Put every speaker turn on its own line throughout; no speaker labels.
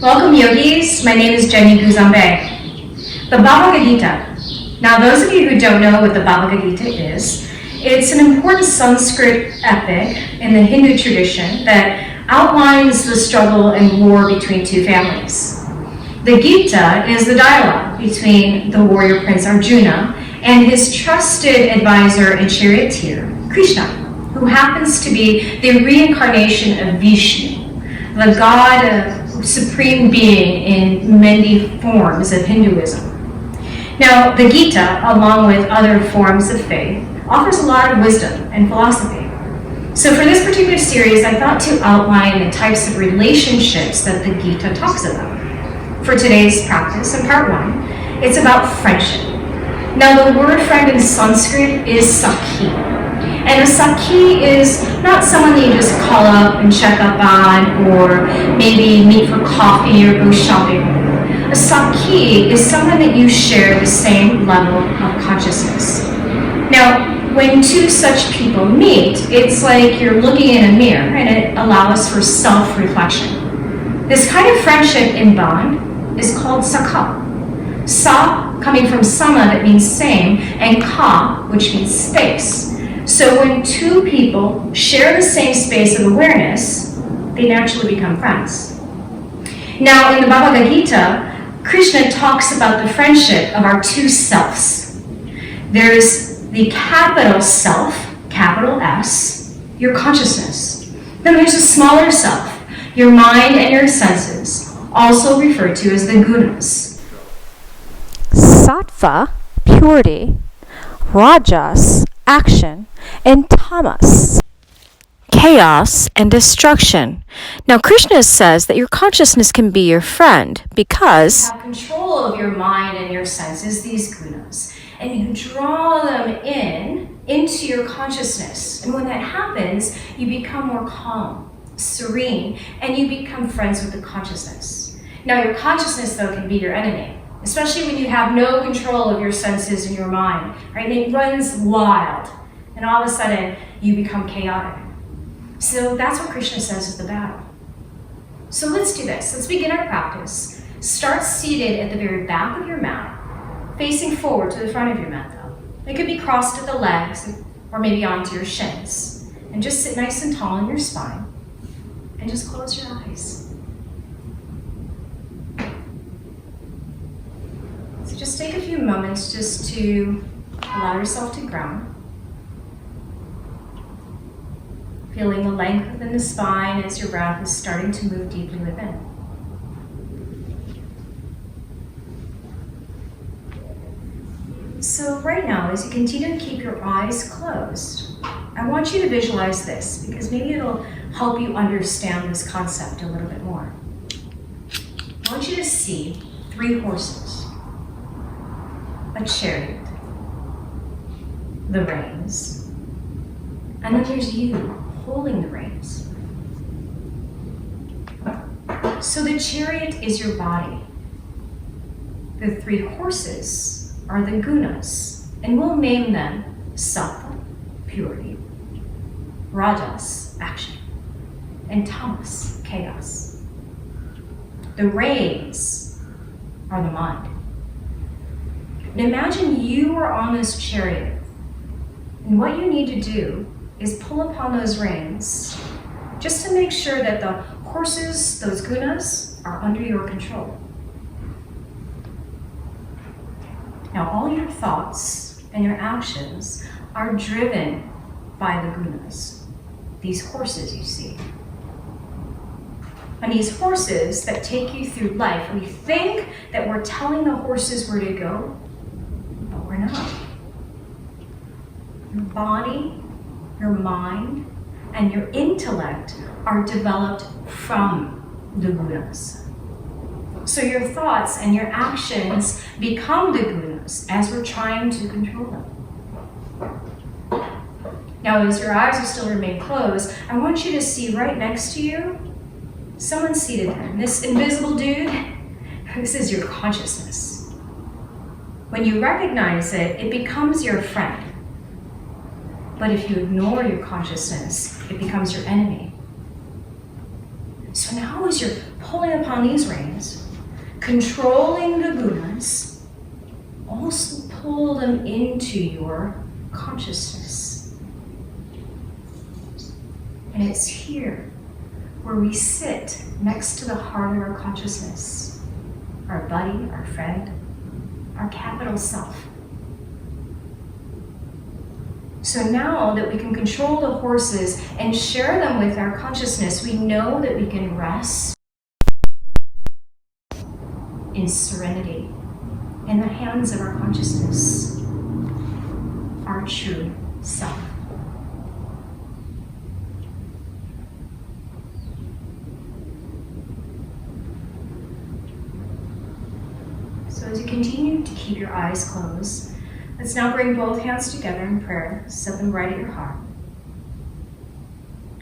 Welcome yogis, my name is Jenny Guzon-Bae. The Bhavagad Gita. Now those of you who don't know what the Bhavagad Gita is, it's an important Sanskrit epic in the Hindu tradition that outlines the struggle and war between two families. The Gita is the dialogue between the warrior prince Arjuna and his trusted advisor and charioteer, Krishna, who happens to be the reincarnation of Vishnu, the god supreme being in many forms of Hinduism. Now, the Gita, along with other forms of faith, offers a lot of wisdom and philosophy. So for this particular series, I thought to outline the types of relationships that the Gita talks about. For today's practice, in part one, it's about friendship. Now, the word friend in Sanskrit is Sakhi. And a Sakhi is not someone that you just call up and check up on, or maybe meet for coffee or go shopping. A Sakhi is someone that you share the same level of consciousness. Now, when two such people meet, it's like you're looking in a mirror, and it allows for self-reflection. This kind of friendship in bond is called Sakha. Sa, coming from sama, that means same, and ka, which means space. So when two people share the same space of awareness, they naturally become friends. Now, in the Bhagavad Gita, Krishna talks about the friendship of our two selves. There's the capital self, capital S, your consciousness. Then there's a smaller self, your mind and your senses, also referred to as the gunas.
Sattva, purity, rajas, action, and tamas, chaos and destruction. Now, Krishna says that your consciousness can be your friend because
you have control of your mind and your senses, these gunas, and you draw them into your consciousness. And when that happens, you become more calm, serene, and you become friends with the consciousness. Now, your consciousness, though, can be your enemy, especially when you have no control of your senses and your mind, right? And it runs wild, and all of a sudden, you become chaotic. So that's what Krishna says is the battle. So let's do this. Let's begin our practice. Start seated at the very back of your mat, facing forward to the front of your mat, though. It could be crossed at the legs, or maybe onto your shins. And just sit nice and tall in your spine, and just close your eyes. So just take a few moments just to allow yourself to ground. Feeling the length within the spine as your breath is starting to move deeply within. So right now, as you continue to keep your eyes closed, I want you to visualize this, because maybe it'll help you understand this concept a little bit more. I want you to see 3 horses, a chariot, the reins, and then there's you holding the reins. So the chariot is your body. The 3 horses are the gunas, and we'll name them sattva, purity, rajas, action, and tamas, chaos. The reins are the mind. And imagine you are on this chariot, and what you need to do is pull upon those reins just to make sure that the horses, those gunas, are under your control. Now, all your thoughts and your actions are driven by the gunas, these horses you see. And these horses that take you through life, we think that we're telling the horses where to go, but we're not. Your body, your mind, and your intellect are developed from the gunas. So your thoughts and your actions become the gunas as we're trying to control them. Now, as your eyes will still remain closed, I want you to see right next to you, someone seated there. And this invisible dude, this is your consciousness. When you recognize it, it becomes your friend. But if you ignore your consciousness, it becomes your enemy. So now as you're pulling upon these reins, controlling the gunas, also pull them into your consciousness. And it's here where we sit next to the heart of our consciousness, our buddy, our friend, our capital self. So now that we can control the horses and share them with our consciousness, we know that we can rest in serenity in the hands of our consciousness, our true self. So as you continue to keep your eyes closed, let's now bring both hands together in prayer, set them right at your heart.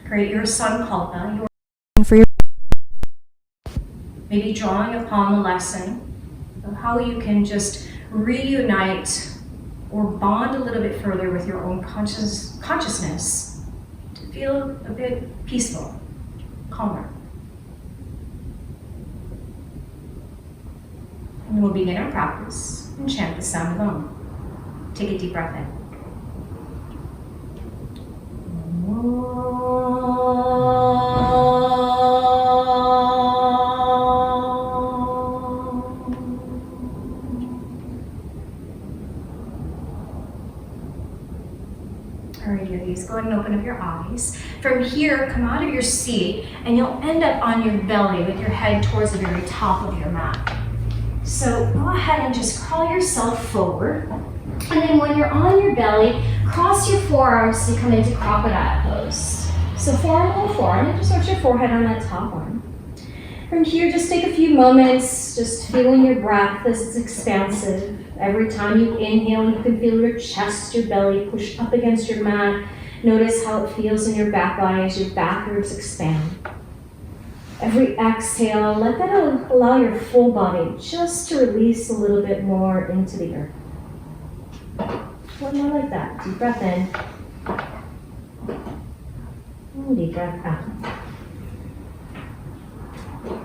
Create your sankalpa, your for your maybe drawing upon the lesson of how you can just reunite or bond a little bit further with your own consciousness to feel a bit peaceful, calmer. And we'll begin our practice and chant the sound of Om. Take a deep breath in. Alright, yogis, go ahead and open up your eyes. From here, come out of your seat, and you'll end up on your belly with your head towards the very top of your mat. So go ahead and just crawl yourself forward. And then when you're on your belly, cross your forearms to come into crocodile pose. So forearm on forearm, and just touch your forehead on that top arm. From here, just take a few moments, just feeling your breath as it's expansive. Every time you inhale, you can feel your chest, your belly push up against your mat. Notice how it feels in your back body as your back ribs expand. Every exhale, let that allow your full body just to release a little bit more into the earth. One more like that. Deep breath in. And deep breath out.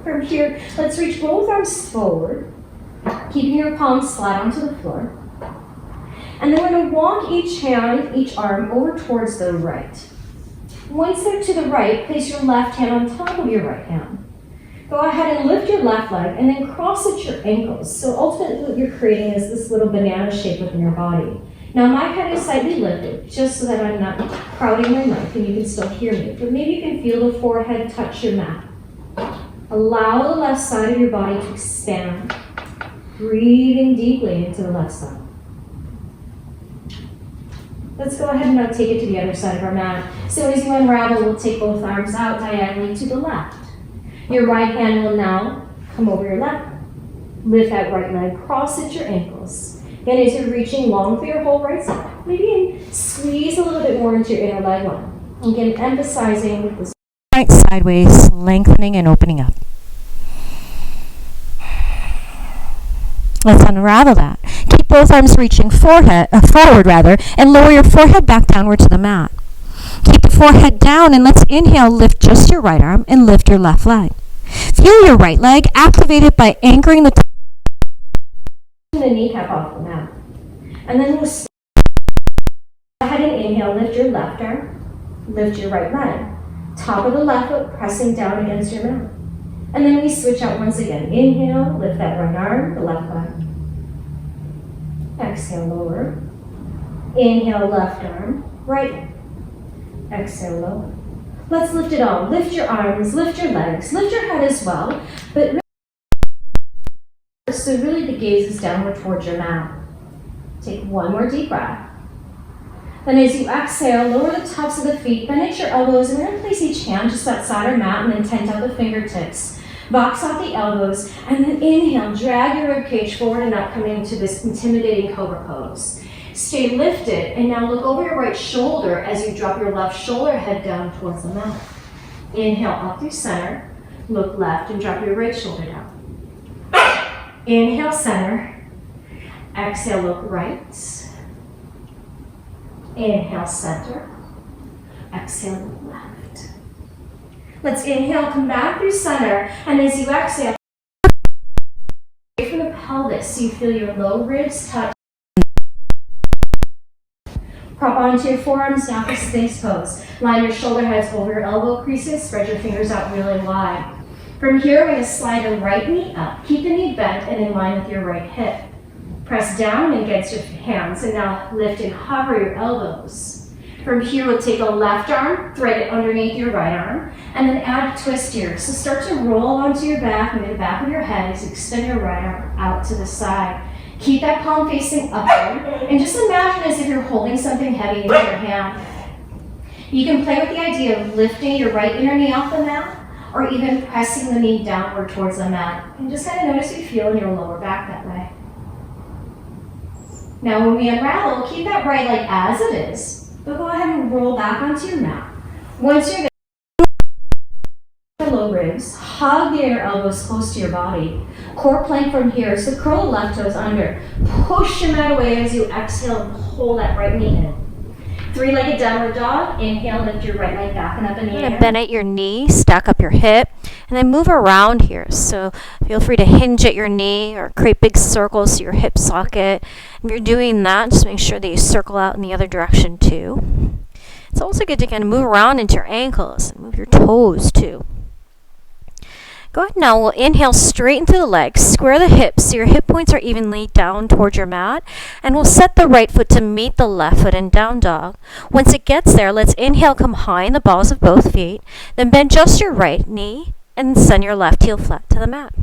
From here, let's reach both arms forward, keeping your palms flat onto the floor. And then we're going to walk each hand, each arm over towards the right. Once they're to the right, place your left hand on top of your right hand. Go ahead and lift your left leg and then cross at your ankles. So ultimately what you're creating is this little banana shape within your body. Now my head is slightly lifted, just so that I'm not crowding my mic and you can still hear me. But maybe you can feel the forehead touch your mat. Allow the left side of your body to expand. Breathing deeply into the left side. Let's go ahead and now take it to the other side of our mat. So as you unravel, we'll take both arms out diagonally to the left. Your right hand will now come over your left. Lift that right leg, cross at your ankles. And as you're reaching long through your whole right side, maybe squeeze a little bit more into your inner leg line. Again, emphasizing this right sideways, lengthening and opening up. Let's unravel that. Keep both arms reaching forward, and lower your forehead back downward to the mat. Keep the forehead down, and let's inhale, lift just your right arm, and lift your left leg. Feel your right leg activated by anchoring the kneecap off the mat. And then we'll go ahead and inhale, lift your left arm, lift your right leg. Top of the left foot pressing down against your mat. And then we switch out once again. Inhale, lift that right arm, the left leg. Exhale, lower. Inhale, left arm, right. Exhale, lower. Let's lift it all. Lift your arms, lift your legs, lift your head as well. But so really the gaze is downward towards your mat. Take one more deep breath. Then as you exhale, lower the tops of the feet, bend at your elbows, and we're going to place each hand just outside our mat and then tent out the fingertips. Box out the elbows, and then inhale, drag your ribcage forward and up, coming into this intimidating cobra pose. Stay lifted, and now look over your right shoulder as you drop your left shoulder head down towards the mat. Inhale up through center, look left and drop your right shoulder down. Inhale center, exhale look right. Inhale center, exhale look left.
Let's inhale, come back through center, and as you exhale, away from the pelvis so you feel your low ribs touch. Prop onto your forearms now for Sphinx pose. Line your shoulder heads over your elbow creases, spread your fingers out really wide. From here, we're going to slide the right knee up. Keep the knee bent and in line with your right hip. Press down against your hands, and now lift and hover your elbows. From here, we'll take a left arm, thread it underneath your right arm, and then add a twist here. So start to roll onto your back, maybe the back of your head as you extend your right arm out to the side. Keep that palm facing upward, and just imagine as if you're holding something heavy in your hand. You can play with the idea of lifting your right inner knee off the mat, or even pressing the knee downward towards the mat. And just kind of notice how you feel in your lower back that way. Now when we unravel, keep that right leg as it is, but go ahead and roll back onto your mat. Once you're there, low ribs, hug the inner elbows close to your body. Core plank from here, so curl the left toes under. Push your mat away as you exhale and pull that right knee in. Three-legged downward dog. Inhale, lift your right leg back and up in the air. Bend at your knee, stack up your hip, and then move around here. So feel free to hinge at your knee or create big circles to your hip socket. If you're doing that, just make sure that you circle out in the other direction too. It's also good to kind of move around into your ankles and move your toes too. Go ahead now, we'll inhale, straighten through the legs, square the hips so your hip points are evenly down towards your mat, and we'll set the right foot to meet the left foot in down dog. Once it gets there, let's inhale, come high in the balls of both feet, then bend just your right knee, and send your left heel flat to the mat.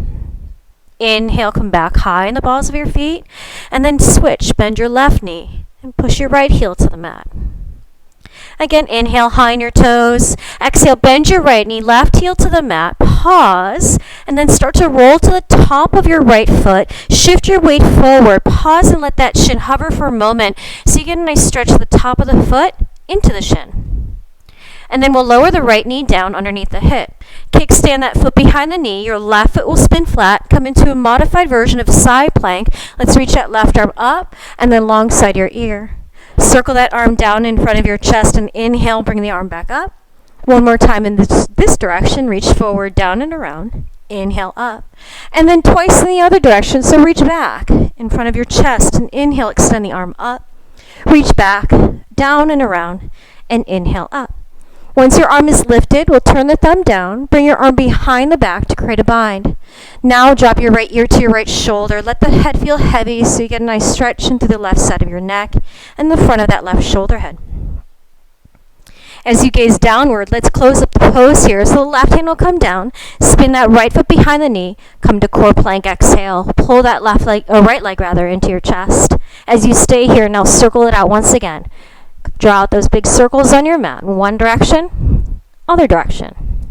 Inhale, come back high in the balls of your feet, and then switch, bend your left knee, and push your right heel to the mat. Again, inhale, high in your toes. Exhale, bend your right knee, left heel to the mat. Pause, and then start to roll to the top of your right foot. Shift your weight forward. Pause and let that shin hover for a moment so you get a nice stretch to the top of the foot into the shin. And then we'll lower the right knee down underneath the hip. Kickstand that foot behind the knee. Your left foot will spin flat. Come into a modified version of side plank. Let's reach that left arm up and then alongside your ear. Circle that arm down in front of your chest and inhale, bring the arm back up. One more time in this direction, reach forward, down and around. Inhale up. And then twice in the other direction, so reach back in front of your chest and inhale, extend the arm up. Reach back, down and around, and inhale up. Once your arm is lifted, we'll turn the thumb down, bring your arm behind the back to create a bind. Now drop your right ear to your right shoulder. Let the head feel heavy so you get a nice stretch into the left side of your neck and the front of that left shoulder head. As you gaze downward, let's close up the pose here. So the left hand will come down, spin that right foot behind the knee, come to core plank, exhale. Pull that right leg into your chest. As you stay here, now circle it out once again. Draw out those big circles on your mat. One direction, other direction.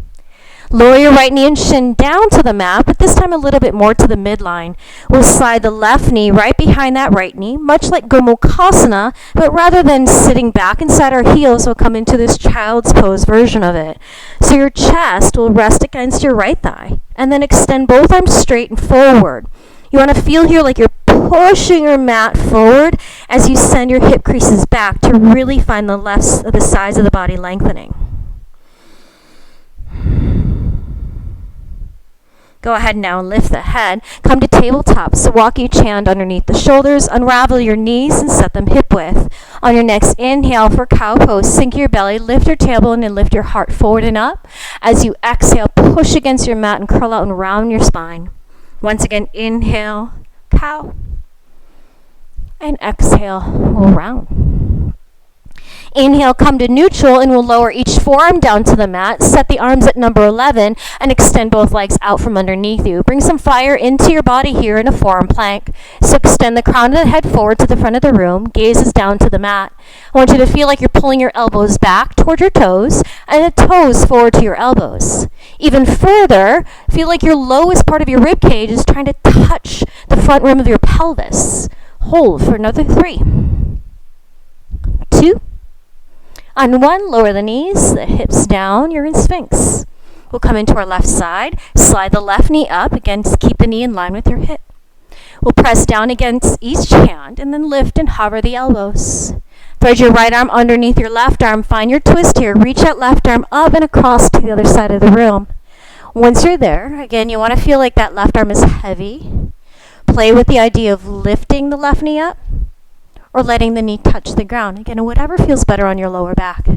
Lower your right knee and shin down to the mat, but this time a little bit more to the midline. We'll slide the left knee right behind that right knee, much like Gomukhasana, but rather than sitting back inside our heels, we'll come into this child's pose version of it. So your chest will rest against your right thigh, and then extend both arms straight and forward. You want to feel here like you're pushing your mat forward as you send your hip creases back to really find the sides of the body lengthening. Go ahead now and lift the head. Come to tabletop. So walk each hand underneath the shoulders. Unravel your knees and set them hip width. On your next inhale for cow pose, sink your belly, lift your tailbone, and lift your heart forward and up. As you exhale, push against your mat and curl out and round your spine. Once again, inhale, cow. And exhale, we'll round. Inhale, come to neutral, and we'll lower each forearm down to the mat. Set the arms at number 11 and extend both legs out from underneath you. Bring some fire into your body here in a forearm plank. So extend the crown of the head forward to the front of the room. Gazes down to the mat. I want you to feel like you're pulling your elbows back toward your toes and the toes forward to your elbows. Even further, feel like your lowest part of your rib cage is trying to touch the front rim of your pelvis. Hold for another 3, 2, on 1, lower the knees, the hips down, you're in Sphinx. We'll come into our left side, slide the left knee up, again, just keep the knee in line with your hip. We'll press down against each hand and then lift and hover the elbows. Thread your right arm underneath your left arm. Find your twist here. Reach that left arm up and across to the other side of the room. Once you're there, again, you want to feel like that left arm is heavy. Play with the idea of lifting the left knee up or letting the knee touch the ground. Again, whatever feels better on your lower back.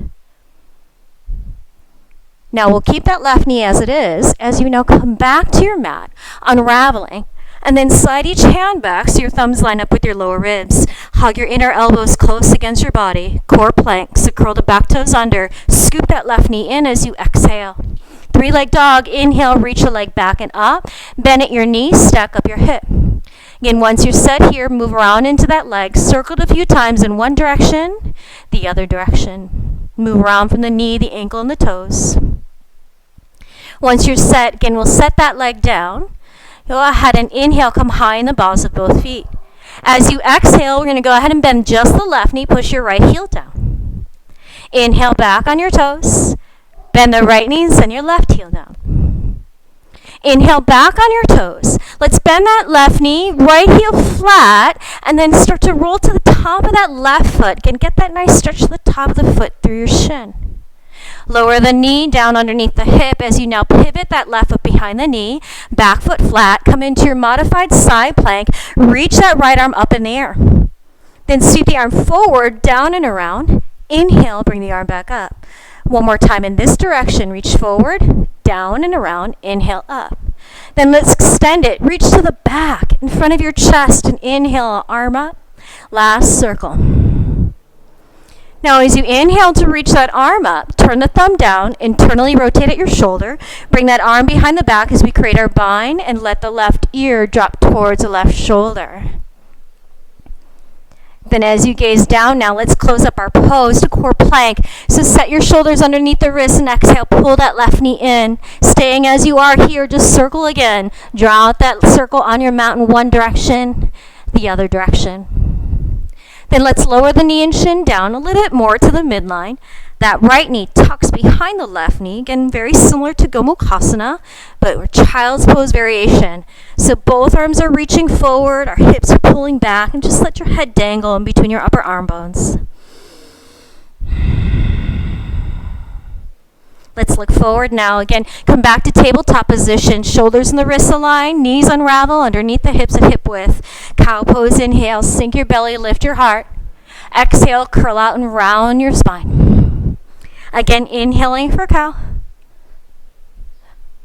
Now we'll keep that left knee as it is as you now come back to your mat, unraveling, and then slide each hand back so your thumbs line up with your lower ribs. Hug your inner elbows close against your body, core plank, so curl the back toes under. Scoop that left knee in as you exhale. 3-leg dog, inhale, reach the leg back and up. Bend at your knee, stack up your hip. Again, once you're set here, move around into that leg. Circle it a few times in one direction, the other direction. Move around from the knee, the ankle, and the toes. Once you're set, again, we'll set that leg down. Go ahead and inhale, come high in the balls of both feet. As you exhale, we're going to go ahead and bend just the left knee, push your right heel down. Inhale back on your toes. Bend the right knee, send your left heel down. Inhale back on your toes. Let's bend that left knee, right heel flat, and then start to roll to the top of that left foot. Again, get that nice stretch to the top of the foot through your shin. Lower the knee down underneath the hip as you now pivot that left foot behind the knee. Back foot flat. Come into your modified side plank. Reach that right arm up in the air. Then sweep the arm forward, down and around. Inhale, bring the arm back up. One more time in this direction. Reach forward, down and around. Inhale, up. Then let's extend it. Reach to the back in front of your chest and inhale, arm up. Last circle. Now as you inhale to reach that arm up, turn the thumb down, internally rotate at your shoulder. Bring that arm behind the back as we create our bind and let the left ear drop towards the left shoulder. Then as you gaze down now, let's close up our pose to core plank. So set your shoulders underneath the wrists and exhale, pull that left knee in. Staying as you are here, just circle again. Draw out that circle on your mat in one direction, the other direction. Then let's lower the knee and shin down a little bit more to the midline. That right knee tucks behind the left knee. Again, very similar to Gomukhasana, but we're child's pose variation. So both arms are reaching forward, our hips are pulling back, and just let your head dangle in between your upper arm bones. Let's look forward now. Again, come back to tabletop position. Shoulders and the wrists align. Knees unravel underneath the hips at hip width. Cow pose, inhale. Sink your belly, lift your heart. Exhale, curl out and round your spine. Again, inhaling for cow.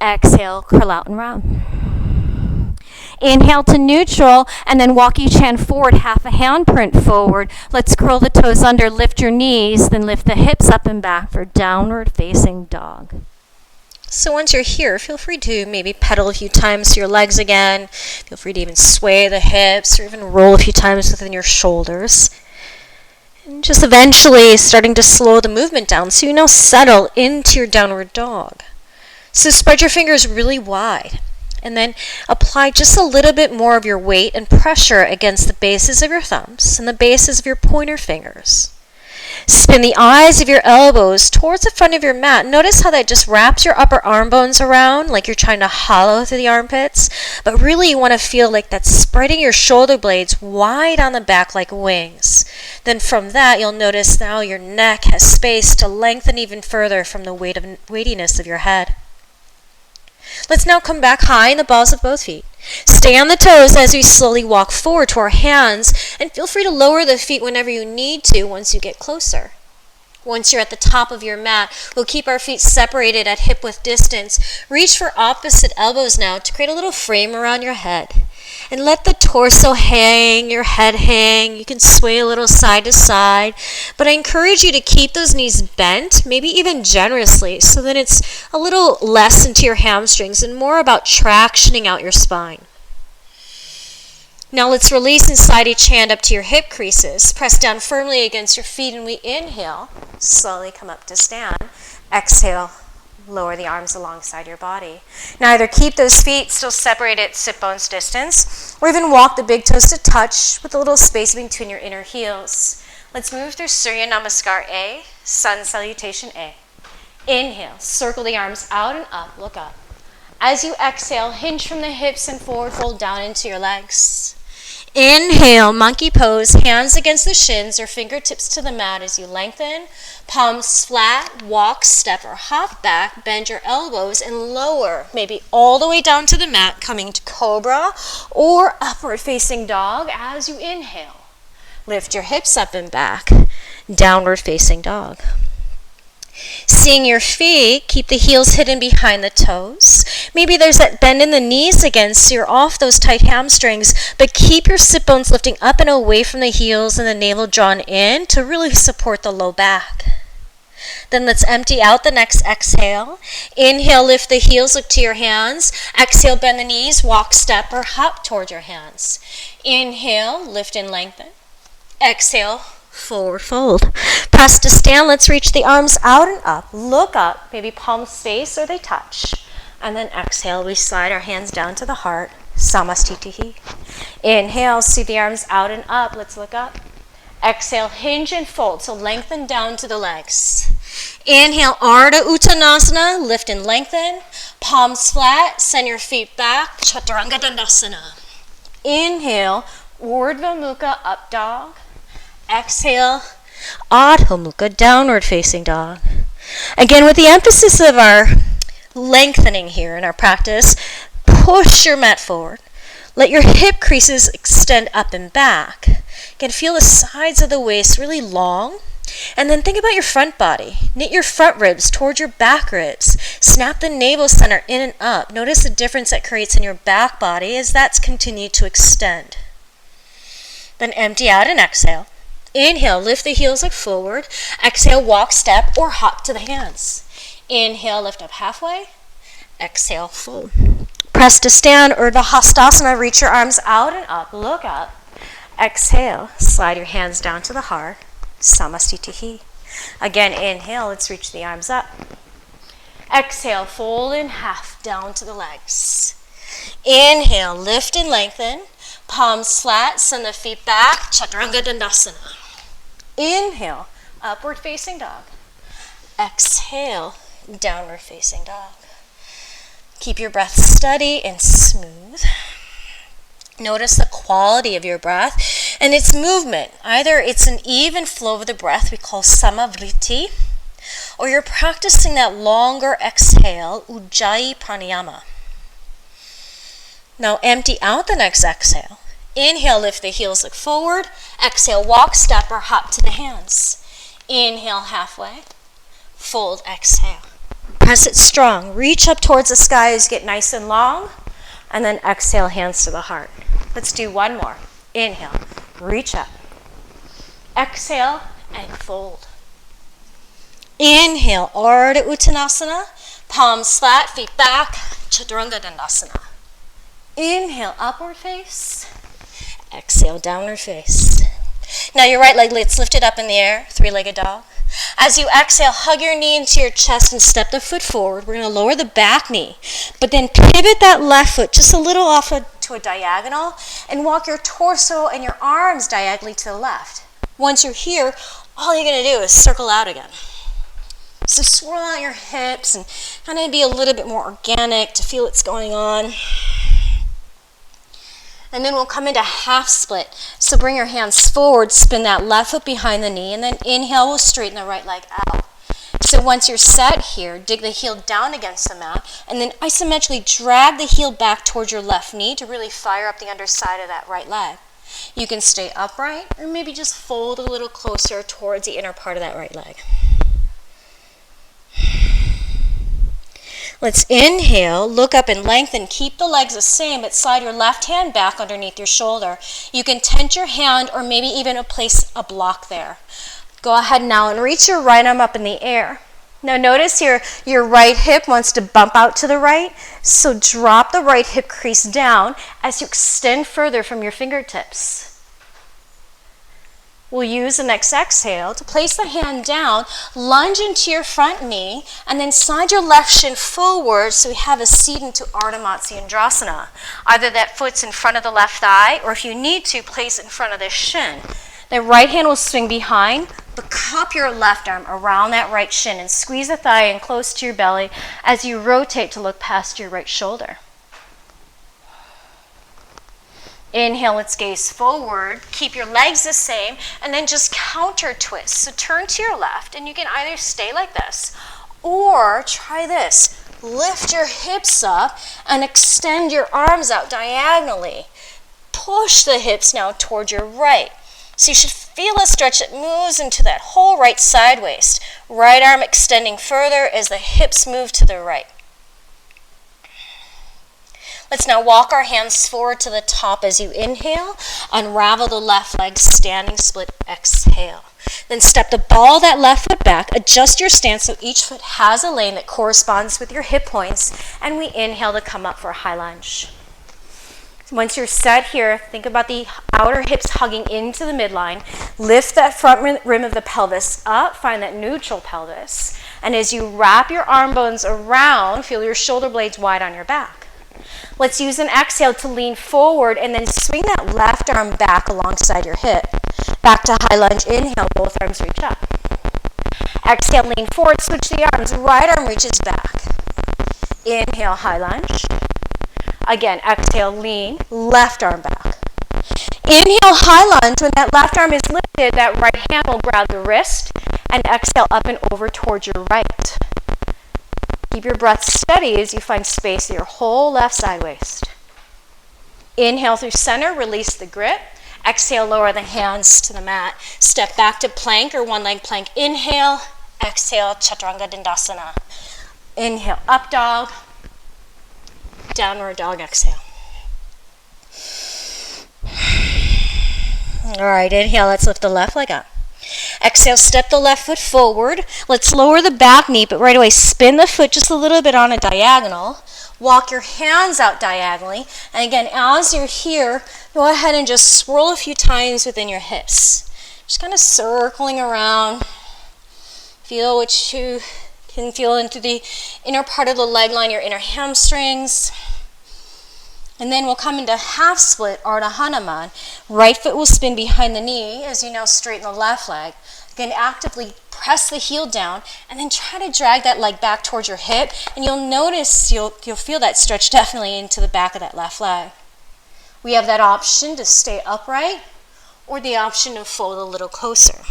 Exhale, curl out and round. Inhale to neutral, and then walk each hand forward, half a handprint forward. Let's curl the toes under, lift your knees, then lift the hips up and back for downward facing dog. So once you're here, feel free to maybe pedal a few times to your legs again. Feel free to even sway the hips or even roll a few times within your shoulders. And just eventually starting to slow the movement down so you now settle into your downward dog. So spread your fingers really wide. And then apply just a little bit more of your weight and pressure against the bases of your thumbs and the bases of your pointer fingers. Spin the eyes of your elbows towards the front of your mat. Notice how that just wraps your upper arm bones around like you're trying to hollow through the armpits. But really you want to feel like that's spreading your shoulder blades wide on the back like wings. Then from that you'll notice now your neck has space to lengthen even further from the weightiness of your head. Let's now come back high in the balls of both feet. Stay on the toes as we slowly walk forward to our hands, and feel free to lower the feet whenever you need to once you get closer. Once you're at the top of your mat, we'll keep our feet separated at hip width distance. Reach for opposite elbows now to create a little frame around your head. And let the torso hang, your head hang. You can sway a little side to side. But I encourage you to keep those knees bent, maybe even generously, so that it's a little less into your hamstrings and more about tractioning out your spine. Now let's release and slide each hand up to your hip creases. Press down firmly against your feet and we inhale. Slowly come up to stand. Exhale. Lower the arms alongside your body. Now either keep those feet still separated at sit bones distance, or even walk the big toes to touch with a little space between your inner heels. Let's move through Surya Namaskar A, Sun Salutation A. Inhale, circle the arms out and up, look up. As you exhale, hinge from the hips and forward fold down into your legs. Inhale, monkey pose, hands against the shins or fingertips to the mat as you lengthen. Palms flat, walk, step, or hop back. Bend your elbows and lower, maybe all the way down to the mat, coming to cobra or upward facing dog as you inhale. Lift your hips up and back, downward facing dog. Seeing your feet, keep the heels hidden behind the toes. Maybe there's that bend in the knees again, so you're off those tight hamstrings, but keep your sit bones lifting up and away from the heels and the navel drawn in to really support the low back. Then let's empty out the next exhale. Inhale, lift the heels, look to your hands. Exhale, bend the knees, walk, step, or hop toward your hands. Inhale, lift and lengthen. Exhale, forward fold. Press to stand. Let's reach the arms out and up. Look up. Maybe palms face or they touch. And then exhale. We slide our hands down to the heart. Samastitihi. Inhale. See the arms out and up. Let's look up. Exhale. Hinge and fold. So lengthen down to the legs. Inhale. Ardha Uttanasana. Lift and lengthen. Palms flat. Send your feet back. Chaturanga Dandasana. Inhale. Urdhva Mukha. Up dog. Exhale, Adho Mukha, downward facing dog. Again, with the emphasis of our lengthening here in our practice, push your mat forward. Let your hip creases extend up and back. Again, feel the sides of the waist really long. And then think about your front body. Knit your front ribs towards your back ribs. Snap the navel center in and up. Notice the difference that creates in your back body as that's continued to extend. Then empty out and exhale. Inhale, lift the heels, look forward. Exhale, walk, step, or hop to the hands. Inhale, lift up halfway. Exhale, fold. Press to stand, Urdhva Hastasana. Reach your arms out and up. Look up. Exhale, slide your hands down to the heart. Samastitihi. Again, inhale, let's reach the arms up. Exhale, fold in half down to the legs. Inhale, lift and lengthen. Palms flat, send the feet back. Chaturanga Dandasana. Inhale, upward facing dog. Exhale, downward facing dog. Keep your breath steady and smooth. Notice the quality of your breath and its movement. Either it's an even flow of the breath, we call samavriti, or you're practicing that longer exhale, ujjayi pranayama. Now empty out the next exhale. Inhale, lift the heels, look forward. Exhale, walk, step, or hop to the hands. Inhale, halfway. Fold, exhale. Press it strong. Reach up towards the sky as you get nice and long. And then exhale, hands to the heart. Let's do one more. Inhale, reach up. Exhale, and fold. Inhale, Ardha Uttanasana. Palms flat, feet back. Chaturanga Dandasana. Inhale, upward face. Exhale, downward face. Now your right leg, let's lift it up in the air, three-legged dog. As you exhale, hug your knee into your chest and step the foot forward. We're going to lower the back knee, but then pivot that left foot just a little off to a diagonal and walk your torso and your arms diagonally to the left. Once you're here, all you're going to do is circle out again. So swirl out your hips and kind of be a little bit more organic to feel what's going on. And then we'll come into half split. So bring your hands forward, spin that left foot behind the knee, and then inhale, we'll straighten the right leg out. So once you're set here, dig the heel down against the mat, and then isometrically drag the heel back towards your left knee to really fire up the underside of that right leg. You can stay upright, or maybe just fold a little closer towards the inner part of that right leg. Let's inhale, look up and lengthen. Keep the legs the same, but slide your left hand back underneath your shoulder. You can tent your hand or maybe even place a block there. Go ahead now and reach your right arm up in the air. Now notice your right hip wants to bump out to the right, so drop the right hip crease down as you extend further from your fingertips. We'll use the next exhale to place the hand down, lunge into your front knee, and then slide your left shin forward so we have a seat into Ardha Matsyendrasana. Either that foot's in front of the left thigh, or if you need to, place it in front of the shin. The right hand will swing behind, but cup your left arm around that right shin and squeeze the thigh in close to your belly as you rotate to look past your right shoulder. Inhale, let's gaze forward. Keep your legs the same, and then just counter twist. So turn to your left, and you can either stay like this, or try this. Lift your hips up and extend your arms out diagonally. Push the hips now toward your right. So you should feel a stretch that moves into that whole right side waist. Right arm extending further as the hips move to the right. Let's now walk our hands forward to the top as you inhale. Unravel the left leg, standing split, exhale. Then step the ball of that left foot back. Adjust your stance so each foot has a lane that corresponds with your hip points. And we inhale to come up for a high lunge. Once you're set here, think about the outer hips hugging into the midline. Lift that front rim of the pelvis up. Find that neutral pelvis. And as you wrap your arm bones around, feel your shoulder blades wide on your back. Let's use an exhale to lean forward and then swing that left arm back alongside your hip. Back to high lunge. Inhale, both arms reach up. Exhale, lean forward, switch the arms. Right arm reaches back. Inhale, high lunge. Again, exhale, lean, left arm back. Inhale, high lunge. When that left arm is lifted, that right hand will grab the wrist, and exhale up and over towards your right. Keep your breath steady as you find space in your whole left side waist. Inhale through center, release the grip. Exhale, lower the hands to the mat. Step back to plank or one leg plank. Inhale, exhale, Chaturanga Dandasana. Inhale, up dog. Downward dog, exhale. All right, inhale, let's lift the left leg up. Exhale, step the left foot forward. Let's lower the back knee, but right away spin the foot just a little bit on a diagonal. Walk your hands out diagonally. And again, as you're here, go ahead and just swirl a few times within your hips. Just kind of circling around. Feel what you can feel into the inner part of the leg line, your inner hamstrings. And then we'll come into half split, Ardha Hanuman. Right foot will spin behind the knee as you now straighten the left leg. Again, actively press the heel down and then try to drag that leg back towards your hip. And you'll notice, you'll feel that stretch definitely into the back of that left leg. We have that option to stay upright or the option to fold a little closer.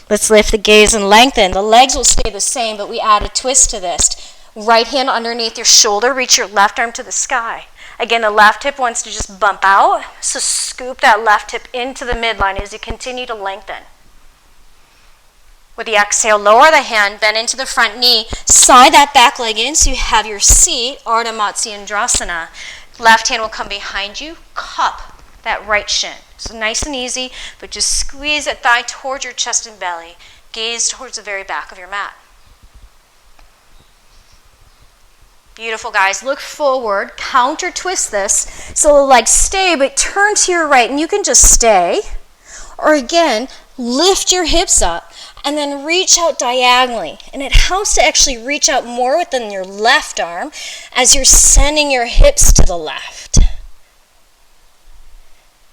Let's lift the gaze and lengthen. The legs will stay the same, but we add a twist to this. Right hand underneath your shoulder, reach your left arm to the sky. Again, the left hip wants to just bump out, so scoop that left hip into the midline as you continue to lengthen. With the exhale, lower the hand, bend into the front knee, slide that back leg in so you have your seat, Ardha Matsyendrasana. Left hand will come behind you, cup that right shin. So nice and easy, but just squeeze that thigh towards your chest and belly. Gaze towards the very back of your mat. Beautiful, guys. Look forward, counter twist this. So the legs stay, but turn to your right, and you can just stay. Or again, lift your hips up, and then reach out diagonally. And it helps to actually reach out more within your left arm as you're sending your hips to the left.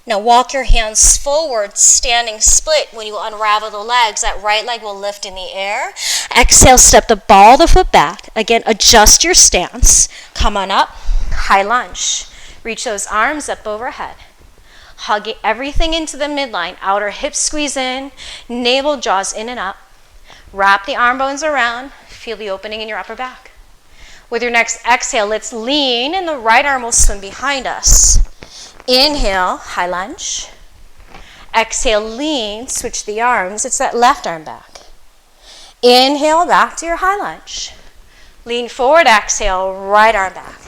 Now walk your hands forward, standing split. When you unravel the legs, that right leg will lift in the air. Exhale, step the ball of the foot back. Again, adjust your stance. Come on up, high lunge. Reach those arms up overhead. Hug everything into the midline. Outer hips squeeze in, navel draws in and up. Wrap the arm bones around. Feel the opening in your upper back. With your next exhale, let's lean, and the right arm will swim behind us. Inhale, high lunge. Exhale, lean, switch the arms. It's that left arm back. Inhale, back to your high lunge. Lean forward, exhale, right arm back.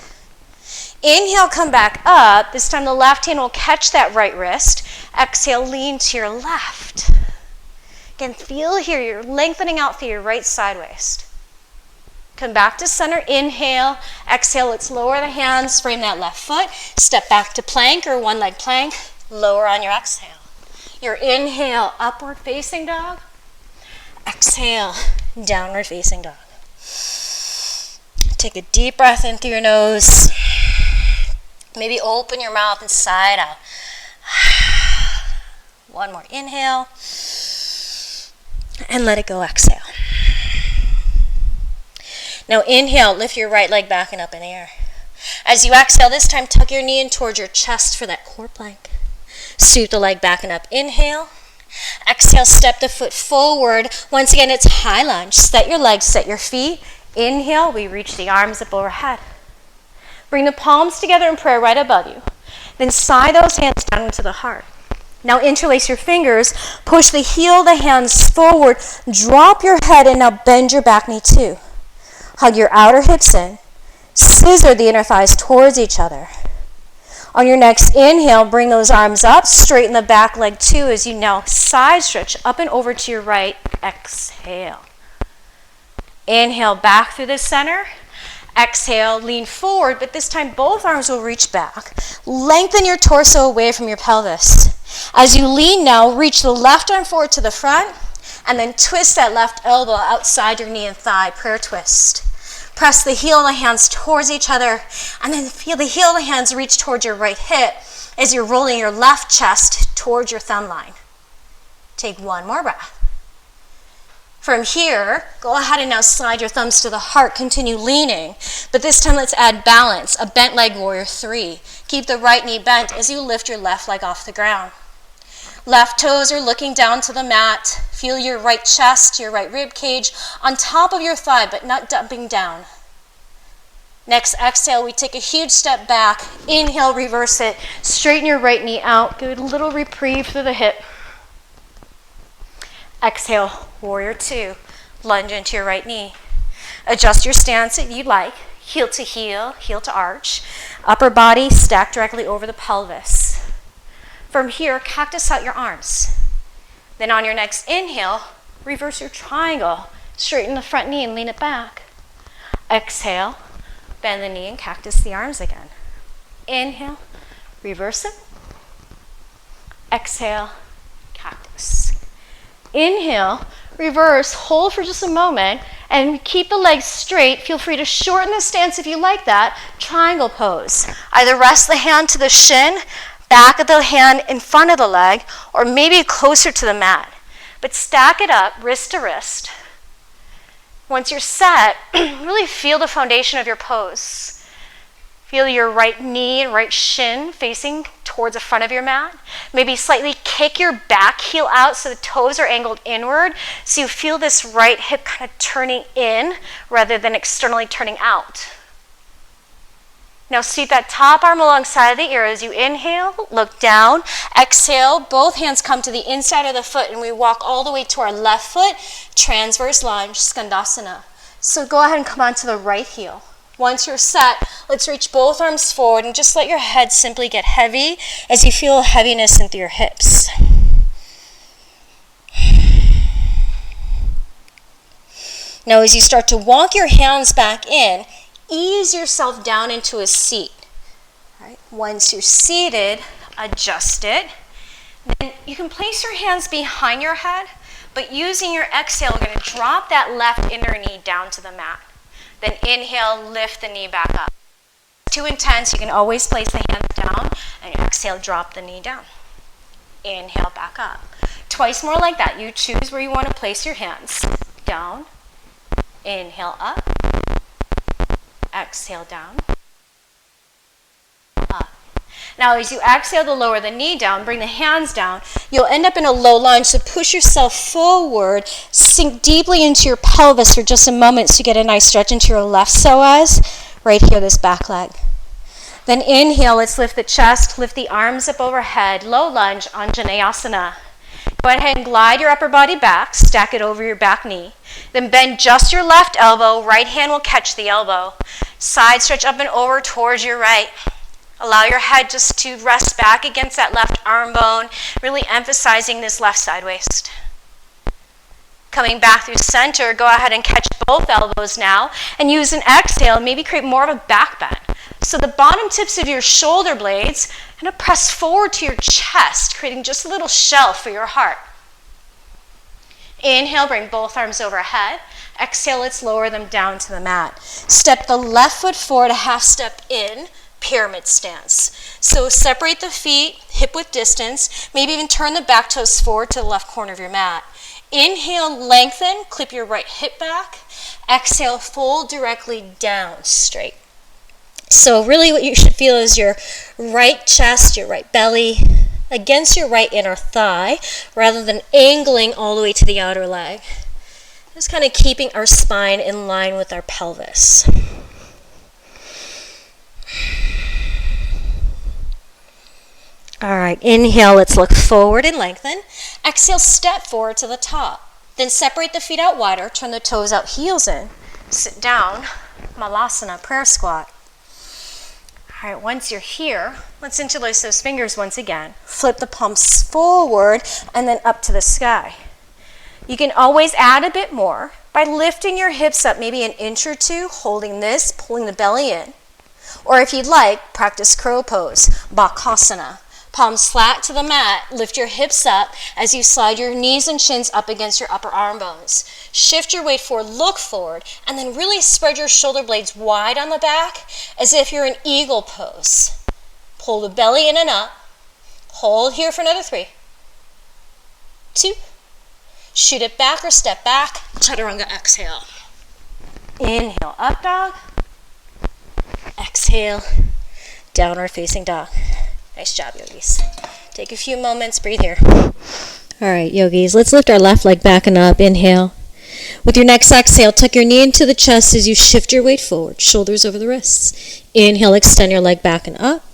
Inhale, come back up. This time the left hand will catch that right wrist. Exhale, lean to your left. Again, feel here, you're lengthening out through your right side waist. Come back to center, inhale, exhale, let's lower the hands, frame that left foot, step back to plank or one leg plank, lower on your exhale. Your inhale, upward facing dog, exhale, downward facing dog. Take a deep breath in through your nose, maybe open your mouth and sigh it out. One more inhale, and let it go, exhale.
Now inhale, lift your right leg back and up in the air. As you exhale, this time tuck your knee in towards your chest for that core plank. Sweep the leg back and up. Inhale. Exhale, step the foot forward. Once again, it's high lunge. Set your legs, set your feet. Inhale, we reach the arms up overhead. Bring the palms together in prayer right above you. Then slide those hands down into the heart. Now interlace your fingers. Push the heel of the hands forward. Drop your head and now bend your back knee too. Hug your outer hips in. Scissor the inner thighs towards each other. On your next inhale, bring those arms up. Straighten the back leg too as you now side stretch up and over to your right. Exhale. Inhale back through the center. Exhale, lean forward, but this time both arms will reach back. Lengthen your torso away from your pelvis. As you lean now, reach the left arm forward to the front, and then twist that left elbow outside your knee and thigh, prayer twist. Press the heel of the hands towards each other, and then feel the heel of the hands reach towards your right hip as you're rolling your left chest towards your thumb line. Take one more breath. From here, go ahead and now slide your thumbs to the heart. Continue leaning, but this time let's add balance, a bent leg warrior 3. Keep the right knee bent as you lift your left leg off the ground. Left toes are looking down to the mat. Feel your right chest, your right rib cage on top of your thigh, but not dumping down. Next exhale, we take a huge step back. Inhale, reverse it. Straighten your right knee out. Give it a little reprieve through the hip. Exhale, warrior 2. Lunge into your right knee. Adjust your stance if you like. Heel to arch. Upper body stacked directly over the pelvis. From here, cactus out your arms. Then on your next inhale, reverse your triangle. Straighten the front knee and lean it back. Exhale, bend the knee and cactus the arms again. Inhale, reverse it. Exhale, cactus. Inhale, reverse, hold for just a moment, and keep the legs straight. Feel free to shorten the stance if you like that. Triangle pose. Either rest the hand to the shin, back of the hand in front of the leg, or maybe closer to the mat. But stack it up, wrist to wrist. Once you're set, really feel the foundation of your pose. Feel your right knee and right shin facing towards the front of your mat. Maybe slightly kick your back heel out so the toes are angled inward, so you feel this right hip kind of turning in rather than externally turning out. Now sweep that top arm alongside of the ear as you inhale, look down, exhale, both hands come to the inside of the foot and we walk all the way to our left foot, transverse lunge, skandasana. So go ahead and come onto the right heel. Once you're set, let's reach both arms forward and just let your head simply get heavy as you feel heaviness into your hips. Now as you start to walk your hands back in, ease yourself down into a seat. All right. Once you're seated, adjust it. Then you can place your hands behind your head, but using your exhale, we're going to drop that left inner knee down to the mat. Then inhale, lift the knee back up. If it's too intense, you can always place the hands down, and exhale, drop the knee down. Inhale, back up. Twice more like that. You choose where you want to place your hands. Down, inhale, up. Exhale, down, up. Now as you exhale to lower the knee down, bring the hands down, you'll end up in a low lunge, so push yourself forward, sink deeply into your pelvis for just a moment so you get a nice stretch into your left psoas, right here, this back leg. Then inhale, let's lift the chest, lift the arms up overhead, low lunge, Anjaneyasana. Go ahead and glide your upper body back, stack it over your back knee. Then bend just your left elbow, right hand will catch the elbow. Side stretch up and over towards your right. Allow your head just to rest back against that left arm bone, really emphasizing this left side waist. Coming back through center, go ahead and catch both elbows now, and use an exhale, maybe create more of a back bend. So the bottom tips of your shoulder blades kind of press forward to your chest, creating just a little shelf for your heart. Inhale, bring both arms overhead. Exhale, let's lower them down to the mat. Step the left foot forward, a half step in, pyramid stance. So separate the feet, hip width distance, maybe even turn the back toes forward to the left corner of your mat. Inhale, lengthen, clip your right hip back. Exhale, fold directly down, straight. So really what you should feel is your right chest, your right belly against your right inner thigh rather than angling all the way to the outer leg. Just kind of keeping our spine in line with our pelvis. All right, inhale, let's look forward and lengthen. Exhale, step forward to the top. Then separate the feet out wider, turn the toes out, heels in. Sit down, Malasana, prayer squat. All right, once you're here, let's interlace those fingers once again. Flip the palms forward and then up to the sky. You can always add a bit more by lifting your hips up maybe an inch or two, holding this, pulling the belly in. Or if you'd like, practice crow pose, Bakasana. Palms flat to the mat, lift your hips up as you slide your knees and shins up against your upper arm bones. Shift your weight forward, look forward, and then really spread your shoulder blades wide on the back as if you're in eagle pose. Pull the belly in and up. Hold here for another 3, 2, shoot it back or step back, chaturanga, exhale. Inhale, up dog. Exhale, downward facing dog. Nice job, yogis. Take a few moments, breathe here. All right, yogis, let's lift our left leg back and up. Inhale. With your next exhale, tuck your knee into the chest as you shift your weight forward, shoulders over the wrists. Inhale, extend your leg back and up.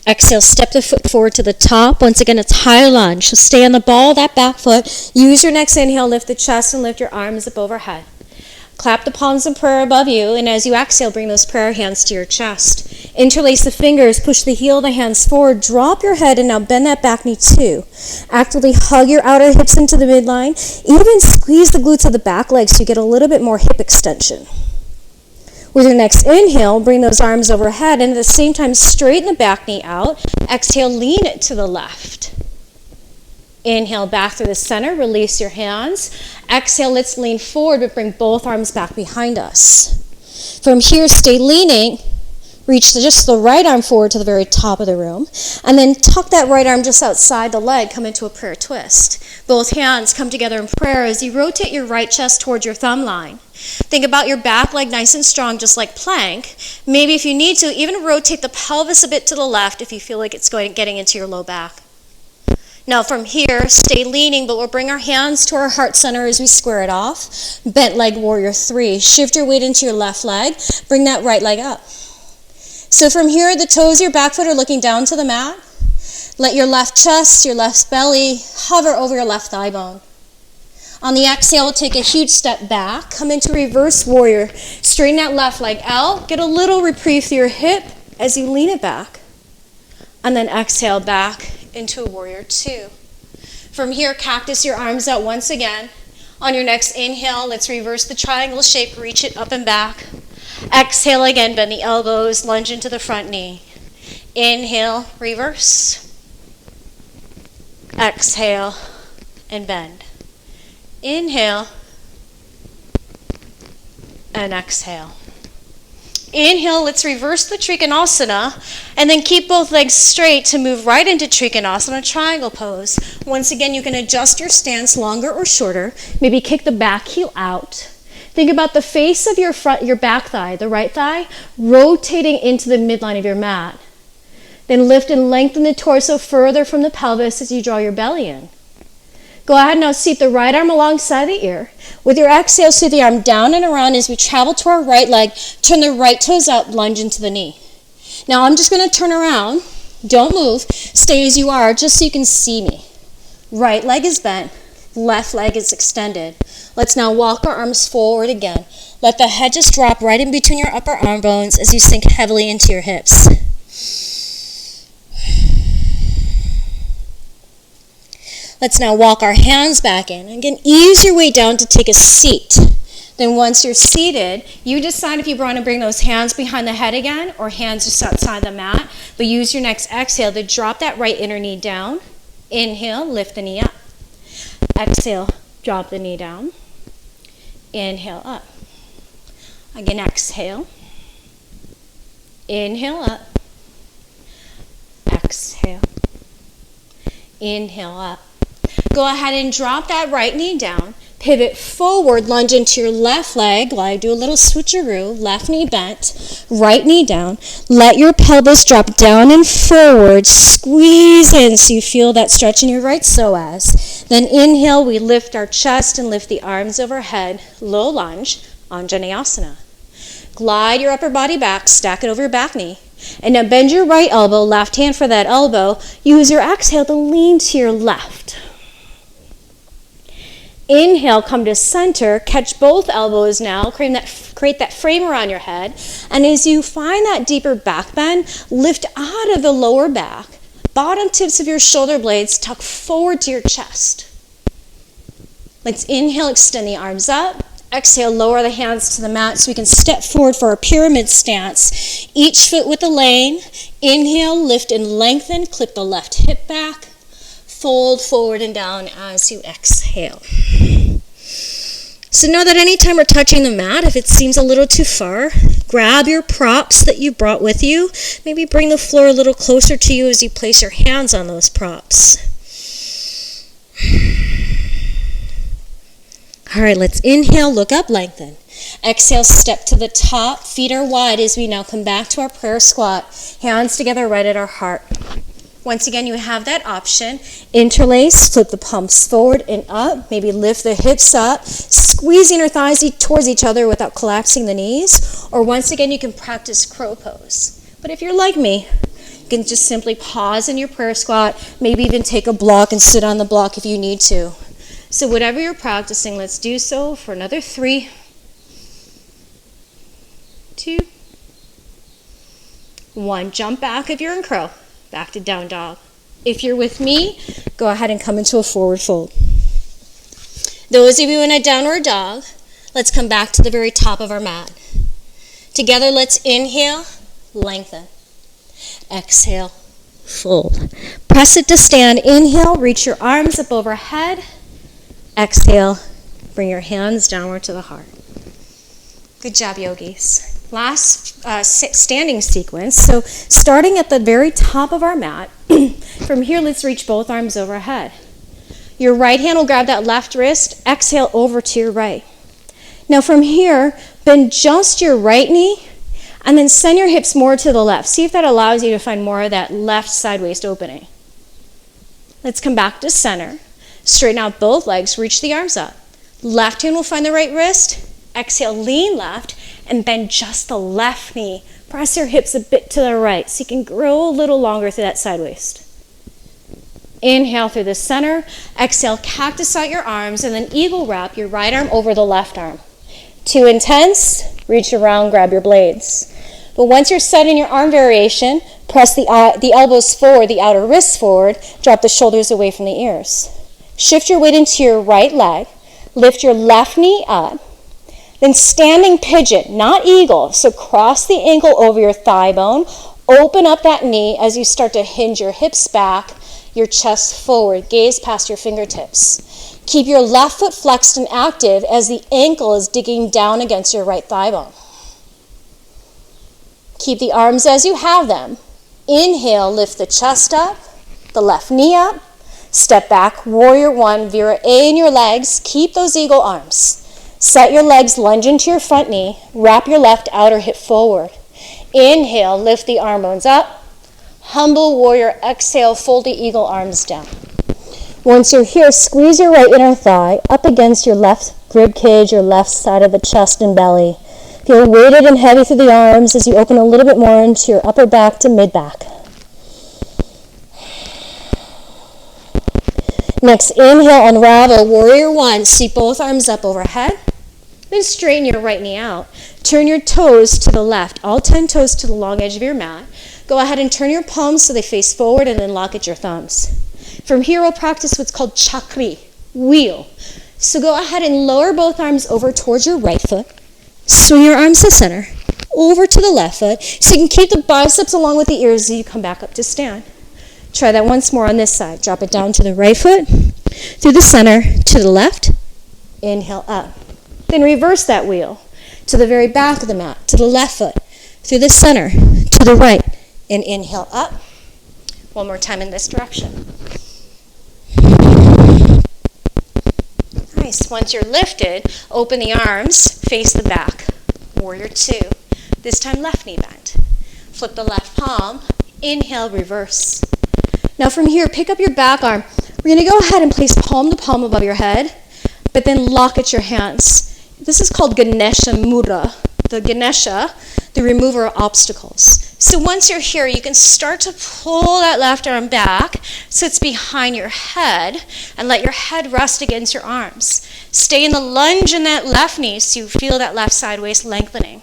Exhale, step the foot forward to the top. Once again, it's high lunge. So stay on the ball of that back foot. Use your next inhale, lift the chest and lift your arms up overhead. Clap the palms in prayer above you, and as you exhale, bring those prayer hands to your chest. Interlace the fingers, push the heel of the hands forward, drop your head, and now bend that back knee too. Actively hug your outer hips into the midline. Even squeeze the glutes of the back leg so you get a little bit more hip extension. With your next inhale, bring those arms overhead, and at the same time, straighten the back knee out. Exhale, lean it to the left. Inhale, back through the center, release your hands. Exhale, let's lean forward, but bring both arms back behind us. From here, stay leaning. Reach just the right arm forward to the very top of the room. And then tuck that right arm just outside the leg, come into a prayer twist. Both hands come together in prayer as you rotate your right chest towards your thumb line. Think about your back leg nice and strong, just like plank. Maybe if you need to, even rotate the pelvis a bit to the left if you feel like it's getting into your low back. Now from here, stay leaning, but we'll bring our hands to our heart center as we square it off. Bent leg warrior 3. Shift your weight into your left leg. Bring that right leg up. So from here, the toes of your back foot are looking down to the mat. Let your left chest, your left belly hover over your left thigh bone. On the exhale, we'll take a huge step back. Come into reverse warrior. Straighten that left leg out. Get a little reprieve through your hip as you lean it back. And then exhale back into a warrior 2. From here, cactus your arms out once again. On your next inhale, let's reverse the triangle shape, reach it up and back. Exhale again, bend the elbows, lunge into the front knee. Inhale, reverse. Exhale, and bend. Inhale, and exhale. Inhale, let's reverse the Trikonasana, and then keep both legs straight to move right into Trikonasana, triangle pose. Once again, you can adjust your stance longer or shorter. Maybe kick the back heel out. Think about the face of your back thigh, the right thigh, rotating into the midline of your mat. Then lift and lengthen the torso further from the pelvis as you draw your belly in. Go ahead now, seat the right arm alongside the ear. With your exhale, seat the arm down and around as we travel to our right leg. Turn the right toes out, lunge into the knee. Now I'm just going to turn around. Don't move. Stay as you are, just so you can see me. Right leg is bent. Left leg is extended. Let's now walk our arms forward again. Let the head just drop right in between your upper arm bones as you sink heavily into your hips. Let's now walk our hands back in. Again, ease your way down to take a seat. Then once you're seated, you decide if you want to bring those hands behind the head again or hands just outside the mat. But use your next exhale to drop that right inner knee down. Inhale, lift the knee up. Exhale, drop the knee down. Inhale, up. Again, exhale. Inhale, up. Exhale. Inhale, up. Go ahead and drop that right knee down. Pivot forward, lunge into your left leg while I do a little switcheroo. Left knee bent, right knee down. Let your pelvis drop down and forward. Squeeze in so you feel that stretch in your right psoas. Then inhale, we lift our chest and lift the arms overhead. Low lunge, Anjaneyasana. Glide your upper body back, stack it over your back knee. And now bend your right elbow, left hand for that elbow. Use your exhale to lean to your left. Inhale, come to center, catch both elbows now, create that frame around your head. And as you find that deeper back bend, lift out of the lower back. Bottom tips of your shoulder blades tuck forward to your chest. Let's inhale, extend the arms up. Exhale, lower the hands to the mat so we can step forward for our pyramid stance. Each foot with a lane. Inhale, lift and lengthen, clip the left hip back. Fold forward and down as you exhale. So know that anytime we're touching the mat, if it seems a little too far, grab your props that you brought with you. Maybe bring the floor a little closer to you as you place your hands on those props. All right, let's inhale, look up, lengthen. Exhale, step to the top. Feet are wide as we now come back to our prayer squat. Hands together right at our heart. Once again, you have that option. Interlace, flip the palms forward and up. Maybe lift the hips up, squeezing your thighs towards each other without collapsing the knees. Or once again, you can practice crow pose. But if you're like me, you can just simply pause in your prayer squat, maybe even take a block and sit on the block if you need to. So whatever you're practicing, let's do so for another 3, 2, 1. Jump back if you're in crow. Back to down dog. If you're with me, go ahead and come into a forward fold. Those of you in a downward dog, let's come back to the very top of our mat. Together, let's inhale, lengthen. Exhale, fold. Press it to stand. Inhale, reach your arms up overhead. Exhale, bring your hands downward to the heart. Good job, yogis. Last standing sequence. So starting at the very top of our mat, from here let's reach both arms overhead. Your right hand will grab that left wrist, exhale over to your right. Now from here, bend just your right knee and then send your hips more to the left. See if that allows you to find more of that left side waist opening. Let's come back to center. Straighten out both legs, reach the arms up. Left hand will find the right wrist. Exhale, lean left, and bend just the left knee. Press your hips a bit to the right so you can grow a little longer through that side waist. Inhale through the center. Exhale, cactus out your arms, and then eagle wrap your right arm over the left arm. Too intense, reach around, grab your blades. But once you're set in your arm variation, press the elbows forward, the outer wrists forward, drop the shoulders away from the ears. Shift your weight into your right leg, lift your left knee up, then standing pigeon, not eagle. So cross the ankle over your thigh bone, open up that knee as you start to hinge your hips back, your chest forward, gaze past your fingertips. Keep your left foot flexed and active as the ankle is digging down against your right thigh bone. Keep the arms as you have them. Inhale, lift the chest up, the left knee up. Step back, warrior one, Vira A in your legs. Keep those eagle arms. Set your legs, lunge into your front knee. Wrap your left outer hip forward. Inhale, lift the arm bones up. Humble warrior, exhale, fold the eagle arms down. Once you're here, squeeze your right inner thigh up against your left rib cage, your left side of the chest and belly. Feel weighted and heavy through the arms as you open a little bit more into your upper back to mid back. Next, inhale, unravel, warrior one. Seat both arms up overhead. Then straighten your right knee out. Turn your toes to the left, all 10 toes to the long edge of your mat. Go ahead and turn your palms so they face forward and then lock at your thumbs. From here, we'll practice what's called chakri, wheel. So go ahead and lower both arms over towards your right foot. Swing your arms to center, over to the left foot. So you can keep the biceps along with the ears as you come back up to stand. Try that once more on this side. Drop it down to the right foot, through the center, to the left. Inhale up. Then reverse that wheel to the very back of the mat, to the left foot, through the center, to the right, and inhale up. One more time in this direction. All Nice. Once you're lifted, open the arms, face the back. Warrior 2. This time left knee bend. Flip the left palm. Inhale, reverse. Now from here, pick up your back arm. We're going to go ahead and place palm to palm above your head, but then lock at your hands. This is called Ganesha Mudra. The Ganesha, the remover of obstacles. So once you're here, you can start to pull that left arm back so it's behind your head and let your head rest against your arms. Stay in the lunge in that left knee so you feel that left side waist lengthening.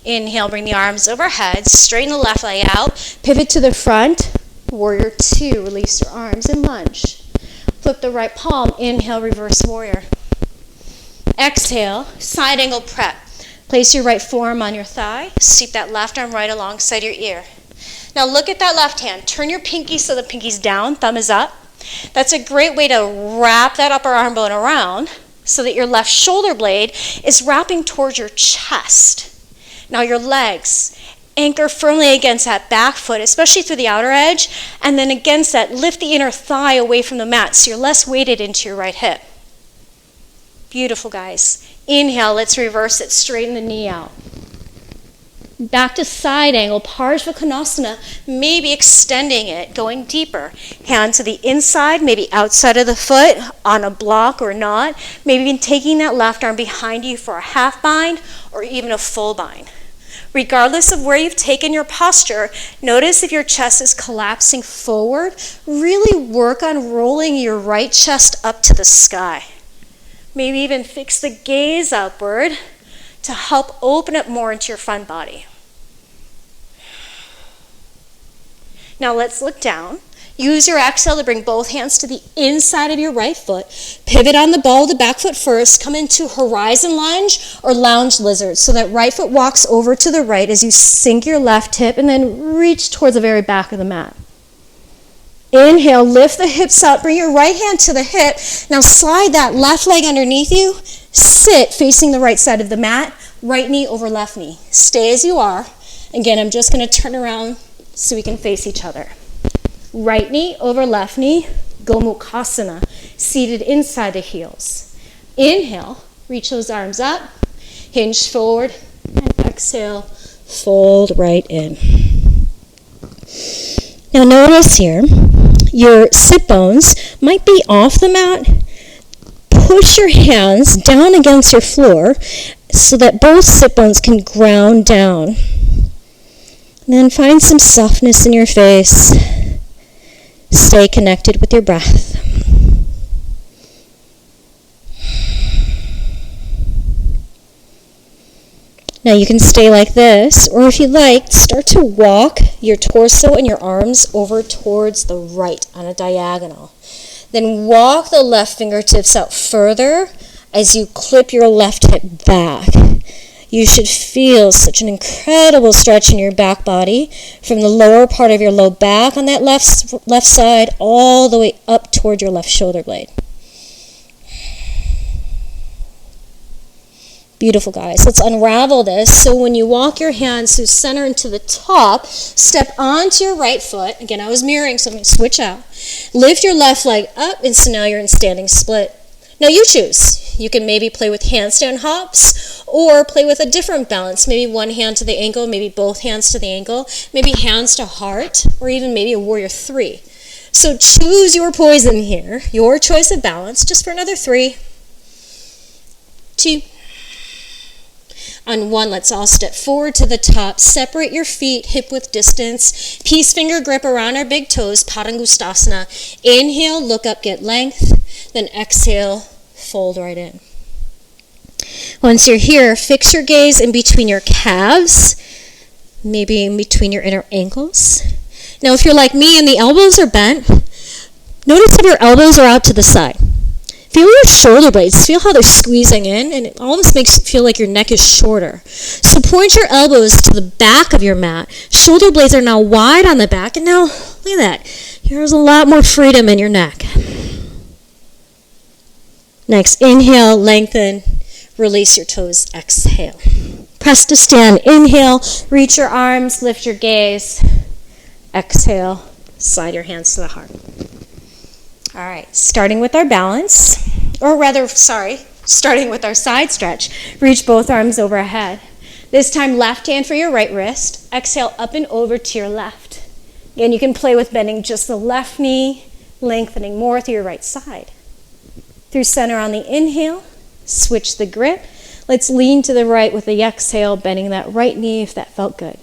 Inhale, bring the arms overhead, straighten the left leg out, pivot to the front, warrior 2, release your arms and lunge. Flip the right palm, inhale, reverse warrior. Exhale, side angle prep. Place your right forearm on your thigh, sweep that left arm right alongside your ear. Now look at that left hand. Turn your pinky so the pinky's down, thumb is up. That's a great way to wrap that upper arm bone around so that your left shoulder blade is wrapping towards your chest. Now your legs, anchor firmly against that back foot, especially through the outer edge, and then against that, lift the inner thigh away from the mat so you're less weighted into your right hip. Beautiful, guys. Inhale, let's reverse it, straighten the knee out. Back to side angle, Parsvakonasana, maybe extending it, going deeper. Hand to the inside, maybe outside of the foot, on a block or not. Maybe even taking that left arm behind you for a half bind or even a full bind. Regardless of where you've taken your posture, notice if your chest is collapsing forward. Really work on rolling your right chest up to the sky. Maybe even fix the gaze upward to help open up more into your front body. Now let's look down. Use your exhale to bring both hands to the inside of your right foot. Pivot on the ball of the back foot first. Come into horizon lunge or lounge lizard. So that right foot walks over to the right as you sink your left hip and then reach towards the very back of the mat. Inhale, lift the hips up. Bring your right hand to the hip. Now slide that left leg underneath you. Sit facing the right side of the mat. Right knee over left knee. Stay as you are. Again, I'm just going to turn around so we can face each other. Right knee over left knee, Gomukhasana, seated inside the heels. Inhale, reach those arms up, hinge forward, and exhale, fold right in. Now notice here, your sit bones might be off the mat. Push your hands down against your floor so that both sit bones can ground down. And then find some softness in your face. Stay connected with your breath. Now you can stay like this, or if you like, start to walk your torso and your arms over towards the right on a diagonal. Then walk the left fingertips out further as you clip your left hip back. You should feel such an incredible stretch in your back body from the lower part of your low back on that left side all the way up toward your left shoulder blade. Beautiful, guys. Let's unravel this. So when you walk your hands through center and to the top, step onto your right foot. Again, I was mirroring, so I'm going to switch out. Lift your left leg up, and so now you're in standing split. Now you choose. You can maybe play with handstand hops or play with a different balance. Maybe one hand to the ankle, maybe both hands to the ankle, maybe hands to heart, or even maybe a warrior 3. So choose your poison here, your choice of balance, just for another 3, 2. On 1, let's all step forward to the top. Separate your feet hip width distance. Peace finger grip around our big toes, Padangustasana. Inhale, look up, get length. Then exhale, fold right in. Once you're here, fix your gaze in between your calves, maybe in between your inner ankles. Now, if you're like me and the elbows are bent, notice if your elbows are out to the side. Feel your shoulder blades. Feel how they're squeezing in, and it almost makes it feel like your neck is shorter. So point your elbows to the back of your mat. Shoulder blades are now wide on the back, and now, look at that. There's a lot more freedom in your neck. Next, inhale, lengthen, release your toes, exhale. Press to stand, inhale, reach your arms, lift your gaze, exhale, slide your hands to the heart. All right, starting with our balance, starting with our side stretch. Reach both arms overhead. This time, left hand for your right wrist. Exhale up and over to your left. Again, you can play with bending just the left knee, lengthening more through your right side. Through center on the inhale, switch the grip. Let's lean to the right with the exhale, bending that right knee if that felt good.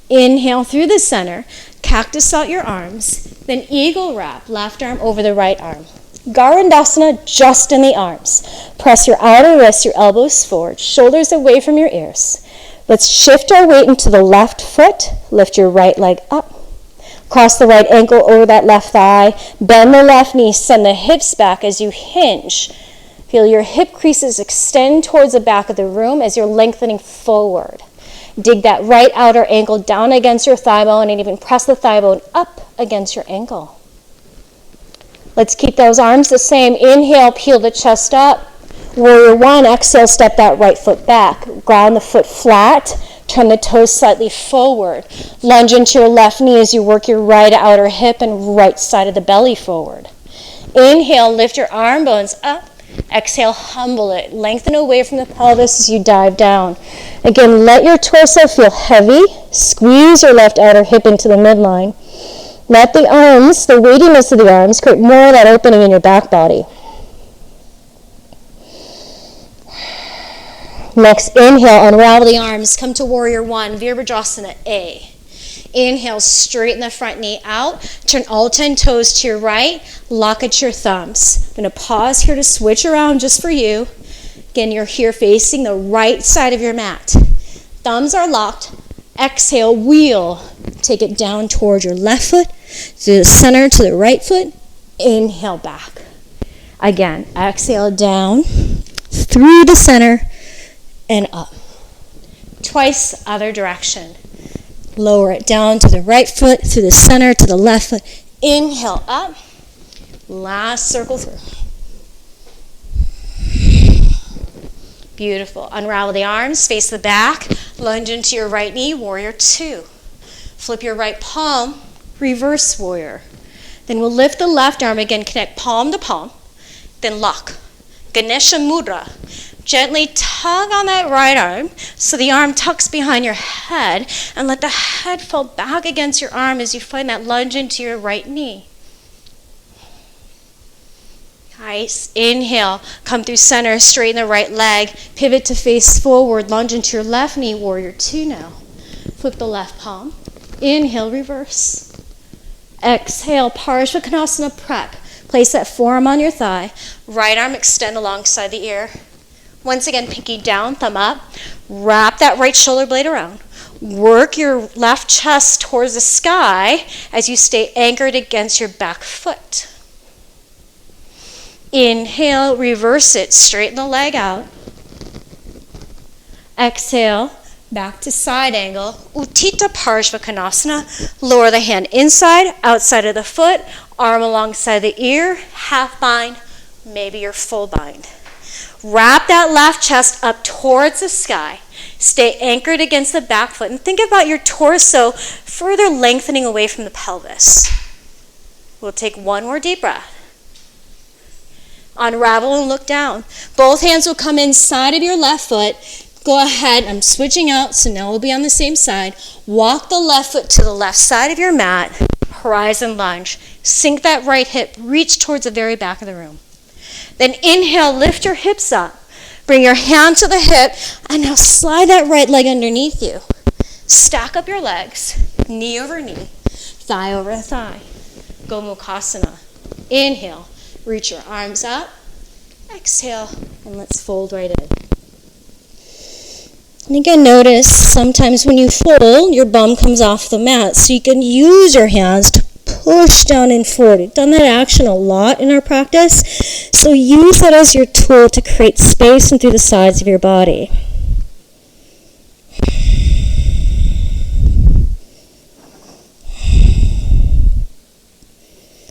Inhale through the center, cactus out your arms, then eagle wrap, left arm over the right arm. Garandasana just in the arms. Press your outer wrists, your elbows forward, shoulders away from your ears. Let's shift our weight into the left foot, lift your right leg up. Cross the right ankle over that left thigh, bend the left knee, send the hips back as you hinge. Feel your hip creases extend towards the back of the room as you're lengthening forward. Dig that right outer ankle down against your thigh bone and even press the thigh bone up against your ankle. Let's keep those arms the same. Inhale, peel the chest up. Warrior one, exhale, step that right foot back. Ground the foot flat. Turn the toes slightly forward. Lunge into your left knee as you work your right outer hip and right side of the belly forward. Inhale, lift your arm bones up. Exhale, humble it. Lengthen away from the pelvis as you dive down. Again, let your torso feel heavy. Squeeze your left outer hip into the midline. Let the arms, the weightiness of the arms, create more of that opening in your back body. Next, inhale, unravel the arms. Come to warrior one, Virabhadrasana A. Inhale, straighten the front knee out. Turn all 10 toes to your right. Lock at your thumbs. I'm going to pause here to switch around just for you. Again, you're here facing the right side of your mat. Thumbs are locked. Exhale, wheel. Take it down toward your left foot, to the center, to the right foot. Inhale back. Again, exhale down, through the center, and up. Twice, other direction. Lower it down to the right foot, through the center, to the left foot. Inhale up. Last circle through. Beautiful. Unravel the arms, face the back. Lunge into your right knee, warrior two. Flip your right palm, reverse warrior. Then we'll lift the left arm again, connect palm to palm. Then lock. Ganesha Mudra. Gently tug on that right arm so the arm tucks behind your head and let the head fall back against your arm as you find that lunge into your right knee. Nice. Inhale. Come through center. Straighten the right leg. Pivot to face forward. Lunge into your left knee. Warrior two now. Flip the left palm. Inhale. Reverse. Exhale. Parshvakonasana prep. Place that forearm on your thigh. Right arm extend alongside the ear. Once again, pinky down, thumb up. Wrap that right shoulder blade around. Work your left chest towards the sky as you stay anchored against your back foot. Inhale, reverse it, straighten the leg out. Exhale, back to side angle. Uttita Parshvakonasana. Lower the hand inside, outside of the foot, arm alongside the ear, half bind, maybe your full bind. Wrap that left chest up towards the sky. Stay anchored against the back foot and think about your torso further lengthening away from the pelvis. We'll take one more deep breath. Unravel and look down. Both hands will come inside of your left foot. Go ahead, I'm switching out, so now we'll be on the same side. Walk the left foot to the left side of your mat, horizon lunge. Sink that right hip, reach towards the very back of the room. Then inhale, lift your hips up. Bring your hand to the hip, and now slide that right leg underneath you. Stack up your legs, knee over knee, thigh over thigh. Gomukhasana. Inhale, reach your arms up. Exhale, and let's fold right in. And again, notice sometimes when you fold, your bum comes off the mat, so you can use your hands to push down and forward. We've done that action a lot in our practice, so use that as your tool to create space and through the sides of your body.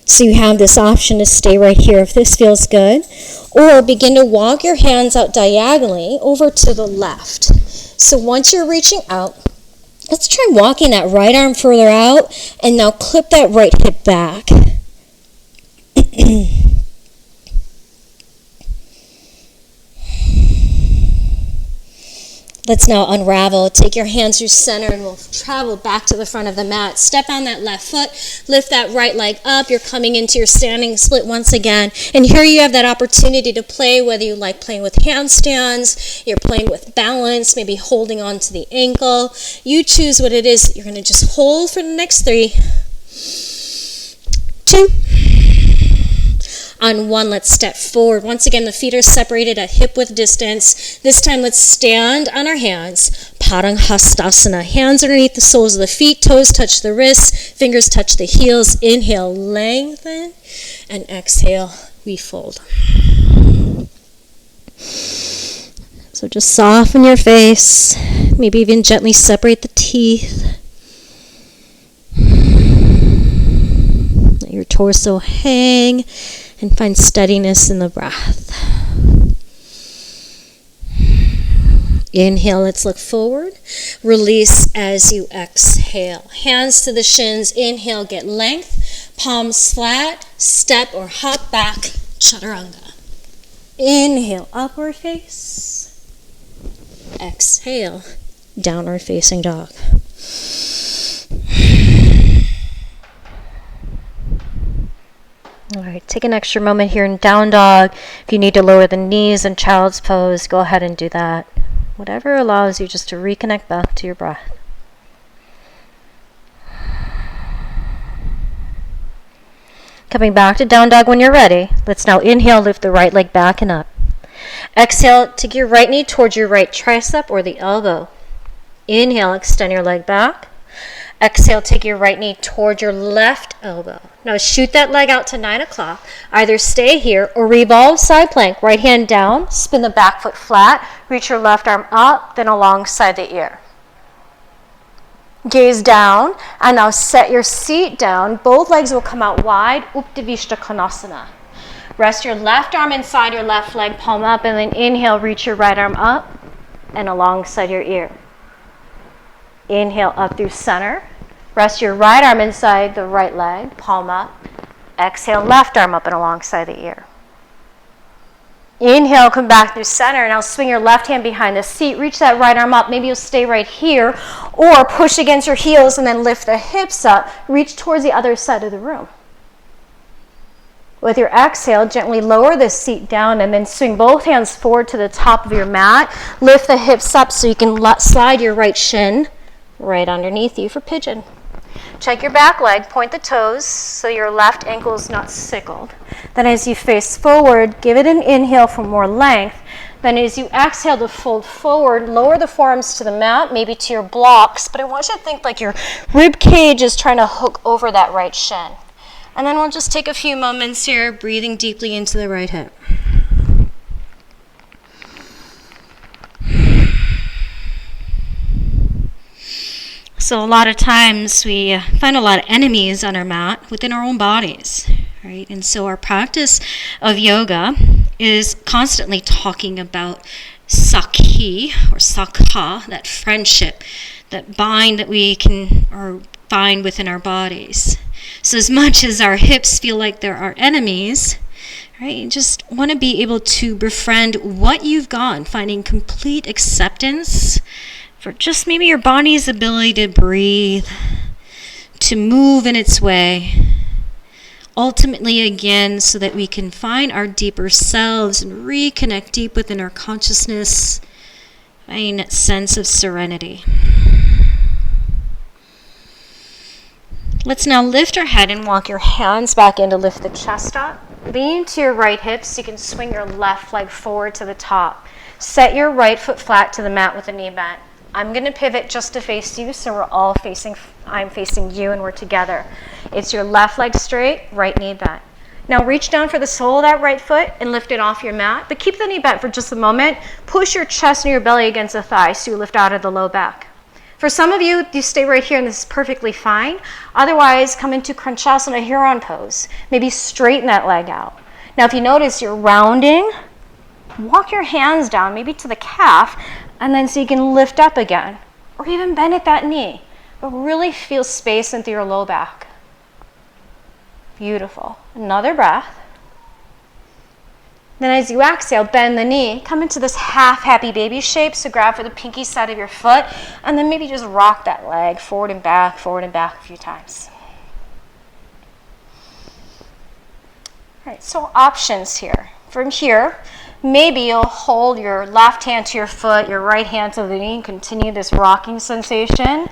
So you have this option to stay right here if this feels good, or begin to walk your hands out diagonally over to the left. So once you're reaching out, let's try walking that right arm further out, and now clip that right hip back. Let's now unravel. Take your hands through center and we'll travel back to the front of the mat. Step on that left foot. Lift that right leg up. You're coming into your standing split once again. And here you have that opportunity to play, whether you like playing with handstands, you're playing with balance, maybe holding on to the ankle. You choose what it is. You're going to just hold for the next 3, 2. On 1, let's step forward. Once again, the feet are separated at hip width distance. This time, let's stand on our hands. Paranghastasana. Hands underneath the soles of the feet. Toes touch the wrists. Fingers touch the heels. Inhale, lengthen. And exhale, we fold. So just soften your face. Maybe even gently separate the teeth. Let your torso hang. And find steadiness in the breath. Inhale, let's look forward. Release as you exhale. Hands to the shins. Inhale, get length. Palms flat. Step or hop back. Chaturanga. Inhale, upward face. Exhale, downward facing dog. All right, take an extra moment here in down dog. If you need to lower the knees in child's pose, go ahead and do that. Whatever allows you just to reconnect back to your breath. Coming back to down dog when you're ready. Let's now inhale, lift the right leg back and up. Exhale, take your right knee towards your right tricep or the elbow. Inhale, extend your leg back. Exhale, take your right knee toward your left elbow. Now shoot that leg out to 9 o'clock. Either stay here or revolve side plank. Right hand down, spin the back foot flat, reach your left arm up, then alongside the ear. Gaze down, and now set your seat down. Both legs will come out wide, Uttanavishta Konasana. Rest your left arm inside your left leg, palm up, and then inhale, reach your right arm up and alongside your ear. Inhale up through center. Rest your right arm inside the right leg, palm up. Exhale, left arm up and alongside the ear. Inhale, come back through center. Now swing your left hand behind the seat. Reach that right arm up. Maybe you'll stay right here or push against your heels and then lift the hips up. Reach towards the other side of the room. With your exhale, gently lower the seat down and then swing both hands forward to the top of your mat. Lift the hips up so you can slide your right shin right underneath you for pigeon. Check your back leg, point the toes so your left ankle is not sickled. Then as you face forward, give it an inhale for more length. Then as you exhale to fold forward, lower the forearms to the mat, maybe to your blocks, but I want you to think like your rib cage is trying to hook over that right shin. And then we'll just take a few moments here, breathing deeply into the right hip. So a lot of times we find a lot of enemies on our mat within our own bodies, right? And so our practice of yoga is constantly talking about sakhi or sakha, that friendship, that bind that we can or find within our bodies. So as much as our hips feel like they're our enemies, right, you just want to be able to befriend what you've gone, finding complete acceptance for just maybe your body's ability to breathe, to move in its way. Ultimately, again, so that we can find our deeper selves and reconnect deep within our consciousness, finding that sense of serenity. Let's now lift our head and walk your hands back in to lift the chest up. Lean to your right hip so you can swing your left leg forward to the top. Set your right foot flat to the mat with a knee bent. I'm going to pivot just to face you, so we're all facing, I'm facing you and we're together. It's your left leg straight, right knee bent. Now reach down for the sole of that right foot and lift it off your mat, but keep the knee bent for just a moment. Push your chest and your belly against the thigh so you lift out of the low back. For some of you, you stay right here and this is perfectly fine. Otherwise, come into Kranchasana Huron pose. Maybe straighten that leg out. Now if you notice you're rounding, walk your hands down, maybe to the calf, and then so you can lift up again, or even bend at that knee, but really feel space into your low back. Beautiful. Another breath. Then as you exhale, bend the knee, come into this half happy baby shape. So grab for the pinky side of your foot, and then maybe just rock that leg forward and back a few times. All right, so options here. From here, maybe you'll hold your left hand to your foot, your right hand to the knee, and continue this rocking sensation.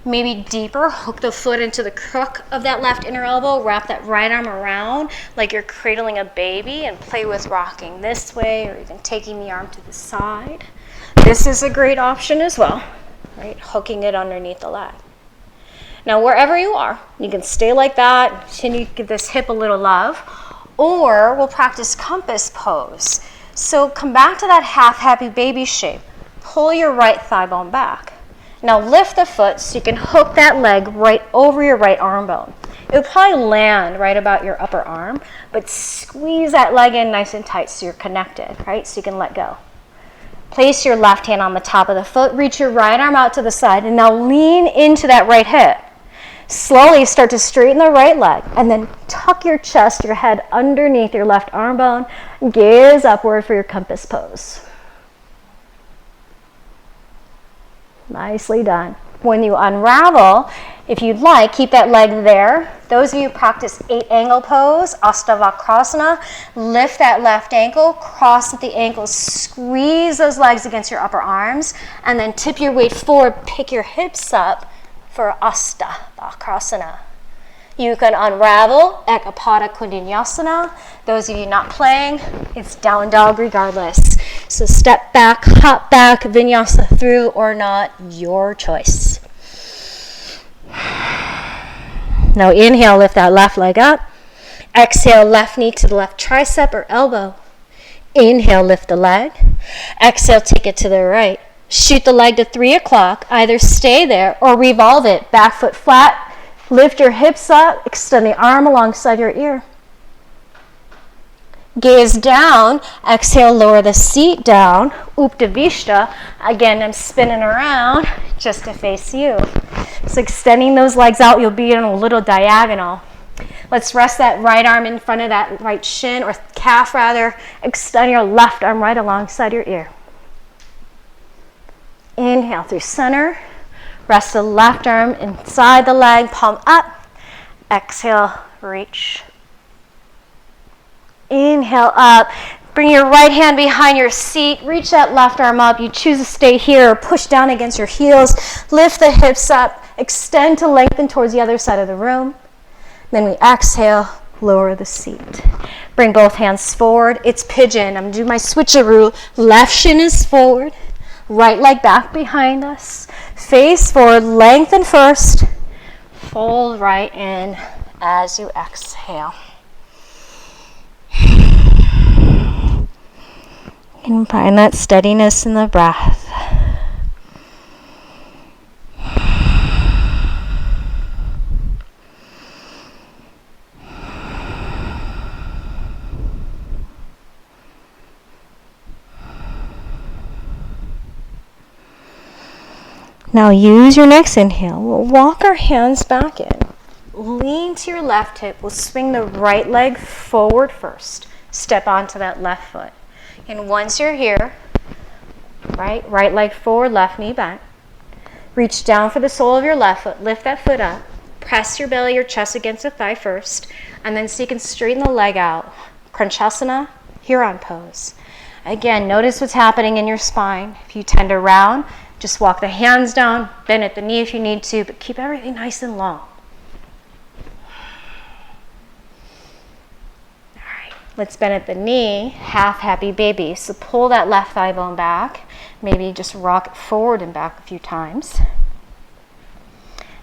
Maybe deeper, hook the foot into the crook of that left inner elbow, wrap that right arm around like you're cradling a baby and play with rocking this way or even taking the arm to the side. This is a great option as well, right? Hooking it underneath the leg. Now, wherever you are, you can stay like that, continue to give this hip a little love, or we'll practice compass pose. So come back to that half happy baby shape. Pull your right thigh bone back. Now lift the foot so you can hook that leg right over your right arm bone. It'll probably land right about your upper arm, but squeeze that leg in nice and tight so you're connected, right? So you can let go. Place your left hand on the top of the foot, reach your right arm out to the side, and now lean into that right hip. Slowly start to straighten the right leg, and then tuck your chest, your head underneath your left arm bone, gaze upward for your compass pose. Nicely done. When you unravel, if you'd like, keep that leg there. Those of you who practice 8-angle pose, Astavakrasana, lift that left ankle, cross at the ankles, squeeze those legs against your upper arms, and then tip your weight forward, pick your hips up for Astavakrasana. You can unravel Ekapada Kundinyasana. Those of you not playing, it's down dog regardless. So step back, hop back, Vinyasa through or not, your choice. Now inhale, lift that left leg up. Exhale, left knee to the left tricep or elbow. Inhale, lift the leg. Exhale, take it to the right. Shoot the leg to 3 o'clock. Either stay there or revolve it. Back foot flat. Lift your hips up, extend the arm alongside your ear. Gaze down, exhale, lower the seat down, Uttanavishta. Again, I'm spinning around just to face you. So extending those legs out, you'll be in a little diagonal. Let's rest that right arm in front of that right shin, or calf rather. Extend your left arm right alongside your ear. Inhale through center. Rest the left arm inside the leg, palm up. Exhale, reach. Inhale up. Bring your right hand behind your seat. Reach that left arm up. You choose to stay here or push down against your heels. Lift the hips up. Extend to lengthen towards the other side of the room. Then we exhale, lower the seat. Bring both hands forward. It's pigeon. I'm going to do my switcheroo. Left shin is forward. Right leg back behind us. Face forward, lengthen first. Fold right in as you exhale. And find that steadiness in the breath. Now use your next inhale. We'll walk our hands back in. Lean to your left hip. We'll swing the right leg forward first. Step onto that left foot. And once you're here, right leg forward, left knee back. Reach down for the sole of your left foot. Lift that foot up. Press your belly, your chest against the thigh first. And then so you can straighten the leg out. Kranchasana, Huron pose. Again, notice what's happening in your spine. If you tend to round, just walk the hands down, bend at the knee if you need to, but keep everything nice and long. All right, let's bend at the knee, half happy baby. So pull that left thigh bone back. Maybe just rock it forward and back a few times.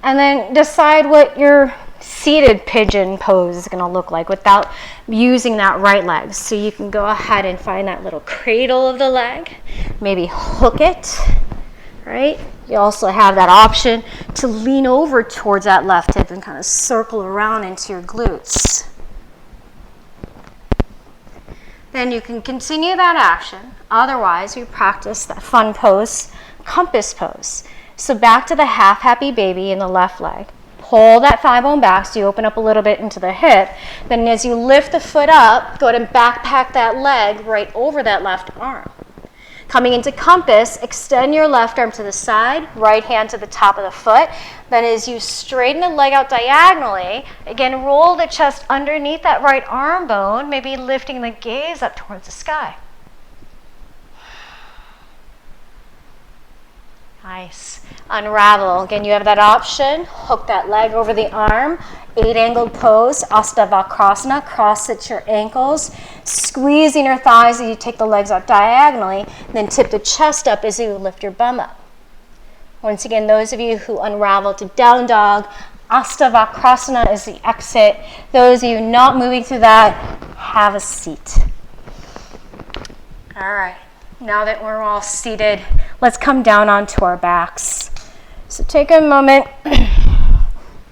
And then decide what your seated pigeon pose is going to look like without using that right leg. So you can go ahead and find that little cradle of the leg. Maybe hook it. Right? You also have that option to lean over towards that left hip and kind of circle around into your glutes. Then you can continue that action. Otherwise, we practice that fun pose, compass pose. So back to the half happy baby in the left leg. pull that thigh bone back so you open up a little bit into the hip. Then as you lift the foot up, go ahead and backpack that leg right over that left arm. Coming into compass, extend your left arm to the side, right hand to the top of the foot. Then as you straighten the leg out diagonally, again, roll the chest underneath that right arm bone, maybe lifting the gaze up towards the sky. Nice. Unravel. Again, you have that option. Hook that leg over the arm. 8-angled pose, Ashtavakrasana. Cross-sit your ankles. Squeezing your thighs as you take the legs out diagonally. Then tip the chest up as you lift your bum up. Once again, those of you who unravel to down dog, Ashtavakrasana is the exit. Those of you not moving through that, have a seat. All right. Now that we're all seated, let's come down onto our backs. So take a moment,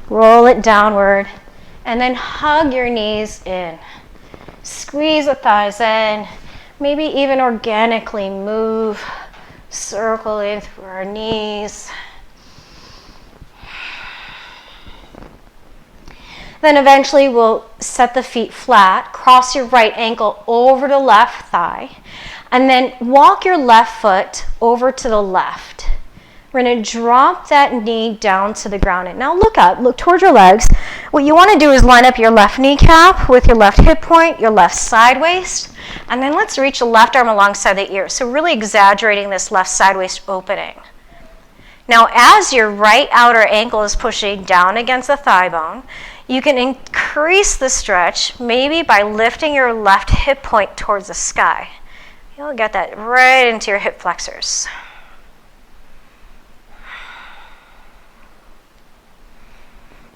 roll it downward, and then hug your knees in. Squeeze the thighs in, maybe even organically move, circle in through our knees. Then eventually we'll set the feet flat, cross your right ankle over the left thigh, and then walk your left foot over to the left. We're going to drop that knee down to the ground. And now look up, look towards your legs. What you want to do is line up your left kneecap with your left hip point, your left side waist, and then let's reach the left arm alongside the ear. So really exaggerating this left side waist opening. Now as your right outer ankle is pushing down against the thigh bone, you can increase the stretch maybe by lifting your left hip point towards the sky. You'll get that right into your hip flexors.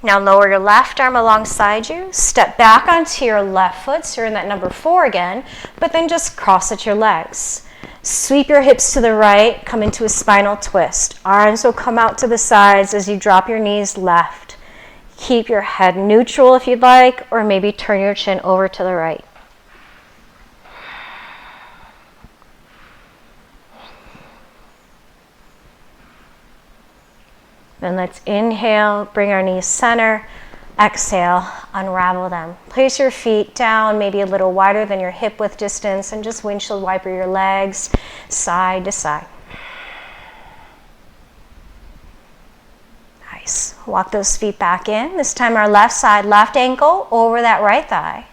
Now lower your left arm alongside you, step back onto your left foot, so you're in that number 4 again, but then just cross at your legs. Sweep your hips to the right, come into a spinal twist. Arms will come out to the sides as you drop your knees left. Keep your head neutral if you'd like, or maybe turn your chin over to the right. Then let's inhale, bring our knees center. Exhale, unravel them. Place your feet down, maybe a little wider than your hip width distance, and just windshield wiper your legs side to side. Nice. Walk those feet back in. This time our left side, left ankle over that right thigh.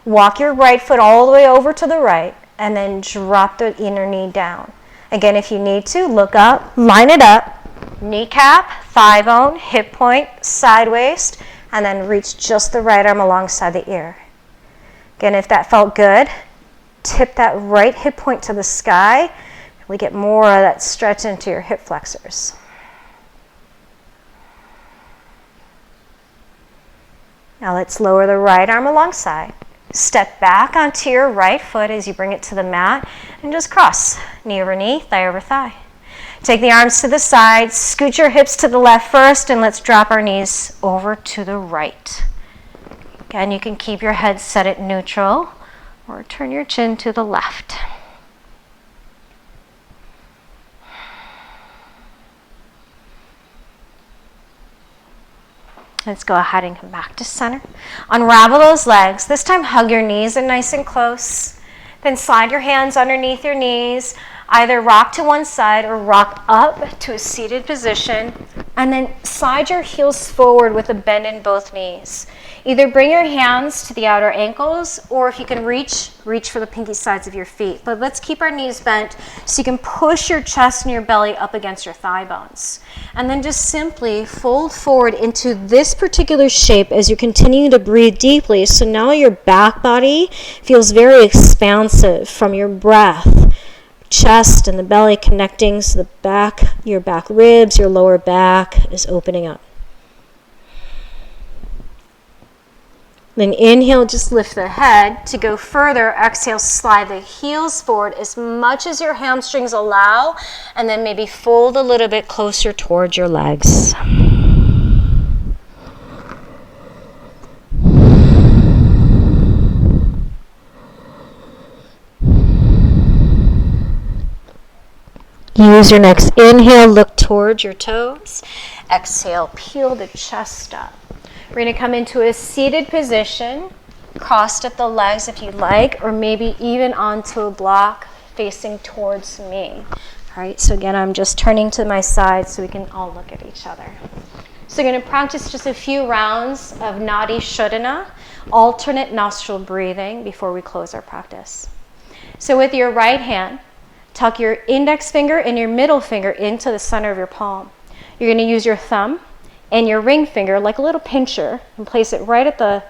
Walk your right foot all the way over to the right, and then drop the inner knee down. Again, if you need to, look up, line it up. Kneecap, thigh bone, hip point, side waist, and then reach just the right arm alongside the ear. Again, if that felt good, tip that right hip point to the sky. We get more of that stretch into your hip flexors. Now let's lower the right arm alongside. Step back onto your right foot as you bring it to the mat, and just cross, knee over knee, thigh over thigh. Take the arms to the side, scoot your hips to the left first, and let's drop our knees over to the right. Again, you can keep your head set at neutral or turn your chin to the left. Let's go ahead and come back to center. Unravel those legs. This time hug your knees in nice and close. Then slide your hands underneath your knees. Either rock to one side or rock up to a seated position, and then slide your heels forward with a bend in both knees. Either bring your hands to the outer ankles, or if you can reach for the pinky sides of your feet. But let's keep our knees bent so you can push your chest and your belly up against your thigh bones. And then just simply fold forward into this particular shape as you continue to breathe deeply. So now your back body feels very expansive from your breath. Chest and the belly connecting, so the back, your back ribs, your lower back is opening up. Then inhale, just lift the head. To go further, exhale, slide the heels forward as much as your hamstrings allow, and then maybe fold a little bit closer towards your legs. Use your next inhale, look towards your toes. Exhale, peel the chest up. We're going to come into a seated position, crossed at the legs if you'd like, or maybe even onto a block facing towards me. All right, so again, I'm just turning to my side so we can all look at each other. So we're going to practice just a few rounds of Nadi Shodhana, alternate nostril breathing before we close our practice. So with your right hand, tuck your index finger and your middle finger into the center of your palm. You're going to use your thumb and your ring finger like a little pincher and place it right at the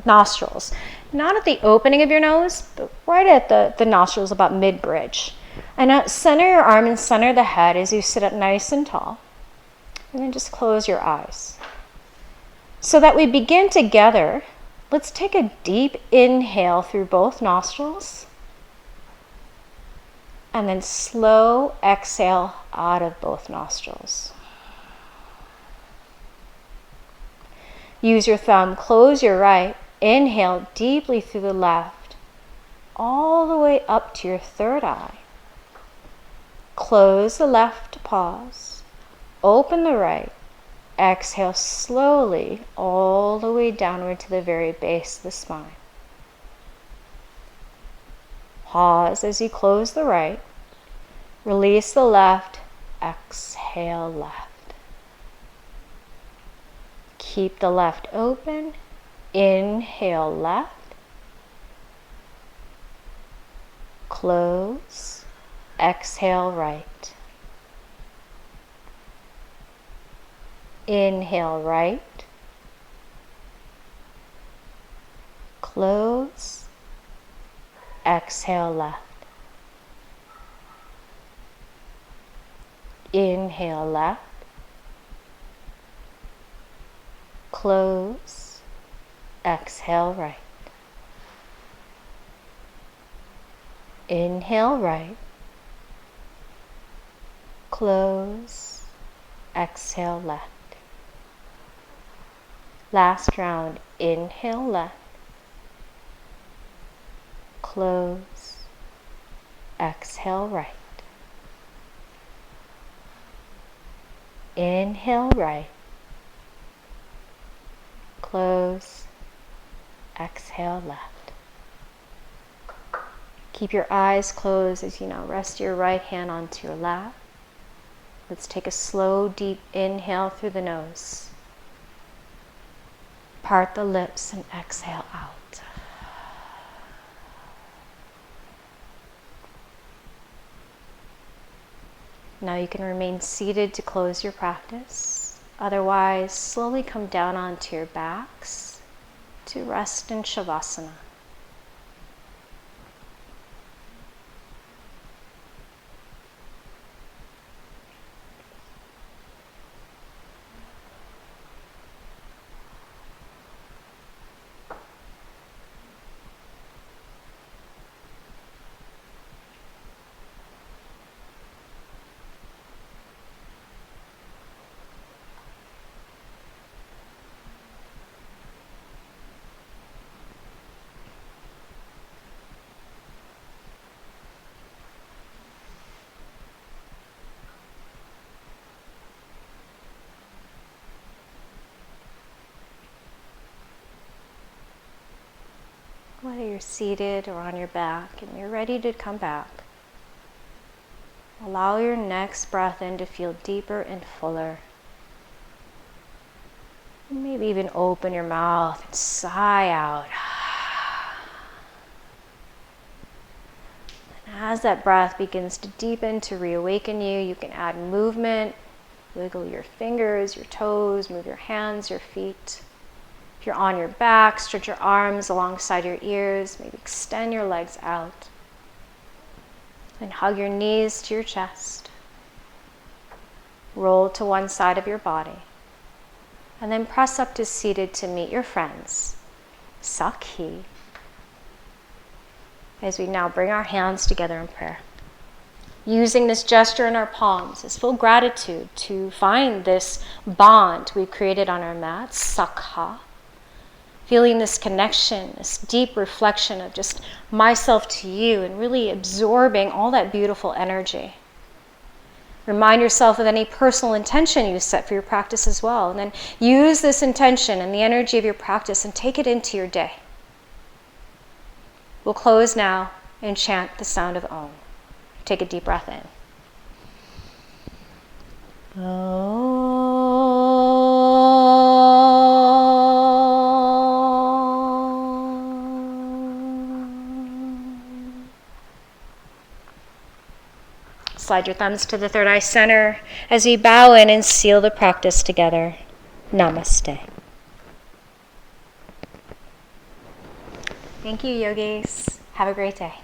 nostrils. Not at the opening of your nose, but right at the nostrils, about mid-bridge. And now center your arm and center the head as you sit up nice and tall. And then just close your eyes. So that we begin together, let's take a deep inhale through both nostrils. And then slow exhale out of both nostrils. Use your thumb, close your right, inhale deeply through the left, all the way up to your third eye. Close the left to pause, open the right, exhale slowly all the way downward to the very base of the spine. Pause as you close the right, release the left, exhale left. Keep the left open, inhale left, close, exhale right. Inhale right, close, exhale left. Inhale left, close, exhale right. Inhale right, close, exhale left. Last round, inhale left, close, exhale right. Inhale right, close, exhale left. Keep your eyes closed as you now rest your right hand onto your lap. Let's take a slow, deep inhale through the nose. Part the lips and exhale out. Now you can remain seated to close your practice. Otherwise, slowly come down onto your backs to rest in Shavasana. Whether you're seated or on your back and you're ready to come back, allow your next breath in to feel deeper and fuller. Maybe even open your mouth and sigh out. And as that breath begins to deepen, to reawaken you, you can add movement, wiggle your fingers, your toes, move your hands, your feet. If you're on your back, stretch your arms alongside your ears, maybe extend your legs out. And hug your knees to your chest. Roll to one side of your body. And then press up to seated to meet your friends. Sakhi. As we now bring our hands together in prayer. Using this gesture in our palms as full gratitude to find this bond we've created on our mats, Sakha. Feeling this connection, this deep reflection of just myself to you and really absorbing all that beautiful energy.
Remind yourself of any personal intention you set for your practice as well. And then use this intention and the energy of your practice and take it into your day. We'll close now and chant the sound of Om. Take a deep breath in. Slide your thumbs to the third eye center as we bow in and seal the practice together. Namaste. Thank you, yogis. Have a great day.